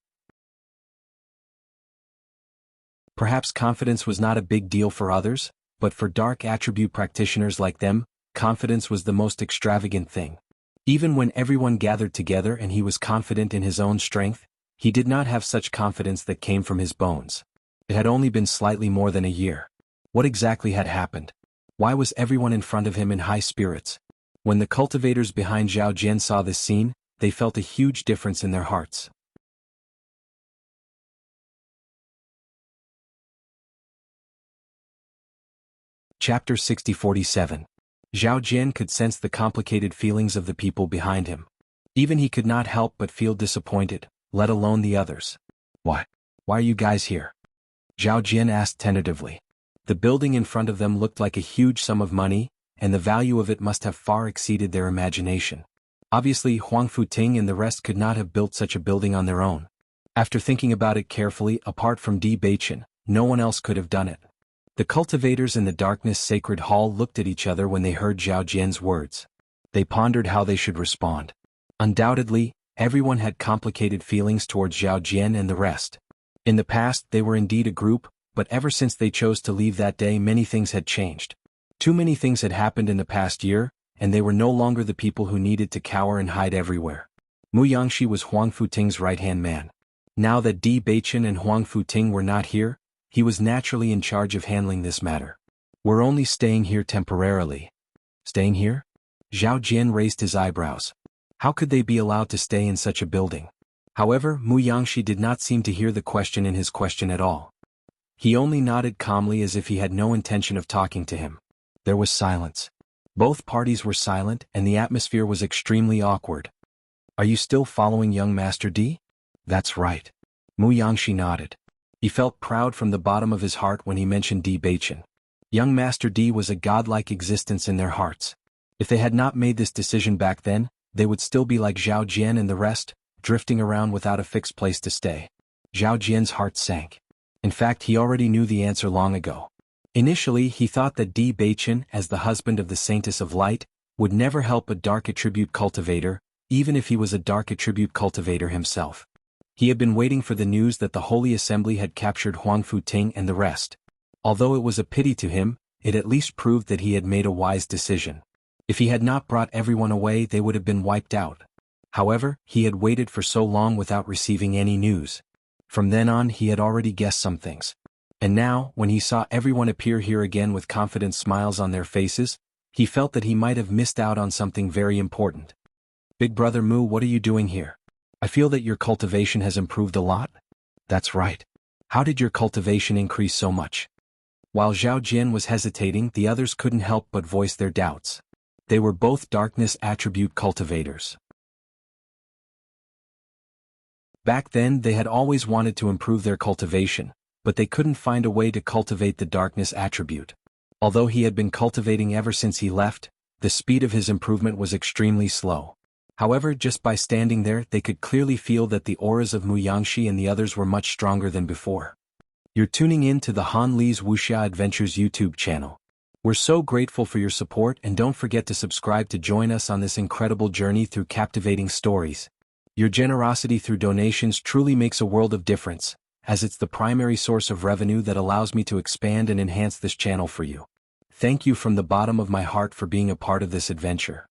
Perhaps confidence was not a big deal for others, but for dark attribute practitioners like them, confidence was the most extravagant thing. Even when everyone gathered together and he was confident in his own strength, he did not have such confidence that came from his bones. It had only been slightly more than a year. What exactly had happened? Why was everyone in front of him in high spirits? When the cultivators behind Zhao Jian saw this scene, they felt a huge difference in their hearts. Chapter 60-47. Zhao Jian could sense the complicated feelings of the people behind him. Even he could not help but feel disappointed, let alone the others. Why are you guys here? Zhao Jian asked tentatively. The building in front of them looked like a huge sum of money, and the value of it must have far exceeded their imagination. Obviously, Huang Futing and the rest could not have built such a building on their own. After thinking about it carefully, apart from Di Baichen, no one else could have done it. The cultivators in the Darkness Sacred Hall looked at each other when they heard Zhao Jian's words. They pondered how they should respond. Undoubtedly, everyone had complicated feelings towards Zhao Jian and the rest. In the past, they were indeed a group, but ever since they chose to leave that day, many things had changed. Too many things had happened in the past year, and they were no longer the people who needed to cower and hide everywhere. Mu Yangshi was Huang Futing's right-hand man. Now that Di Baichen and Huang Futing were not here, he was naturally in charge of handling this matter. "We're only staying here temporarily." "Staying here?" Zhao Jian raised his eyebrows. How could they be allowed to stay in such a building? However, Mu Yangshi did not seem to hear the question in his question at all. He only nodded calmly as if he had no intention of talking to him. There was silence. Both parties were silent and the atmosphere was extremely awkward. "Are you still following young Master Di?" "That's right." Mu Yangshi nodded. He felt proud from the bottom of his heart when he mentioned Di Baichen. Young Master Di was a godlike existence in their hearts. If they had not made this decision back then, they would still be like Zhao Jian and the rest, drifting around without a fixed place to stay. Zhao Jian's heart sank. In fact, he already knew the answer long ago. Initially, he thought that Di Baichen, as the husband of the Saintess of Light, would never help a dark attribute cultivator, even if he was a dark attribute cultivator himself. He had been waiting for the news that the Holy Assembly had captured Huang Futing and the rest. Although it was a pity to him, it at least proved that he had made a wise decision. If he had not brought everyone away, they would have been wiped out. However, he had waited for so long without receiving any news. From then on, he had already guessed some things. And now, when he saw everyone appear here again with confident smiles on their faces, he felt that he might have missed out on something very important. "Big Brother Mu, what are you doing here? I feel that your cultivation has improved a lot." "That's right. How did your cultivation increase so much?" While Zhao Jian was hesitating, the others couldn't help but voice their doubts. They were both darkness attribute cultivators. Back then, they had always wanted to improve their cultivation, but they couldn't find a way to cultivate the darkness attribute. Although he had been cultivating ever since he left, the speed of his improvement was extremely slow. However, just by standing there, they could clearly feel that the auras of Mu Yangshi and the others were much stronger than before. You're tuning in to the Han Li's Wuxia Adventures YouTube channel. We're so grateful for your support, and don't forget to subscribe to join us on this incredible journey through captivating stories. Your generosity through donations truly makes a world of difference, as it's the primary source of revenue that allows me to expand and enhance this channel for you. Thank you from the bottom of my heart for being a part of this adventure.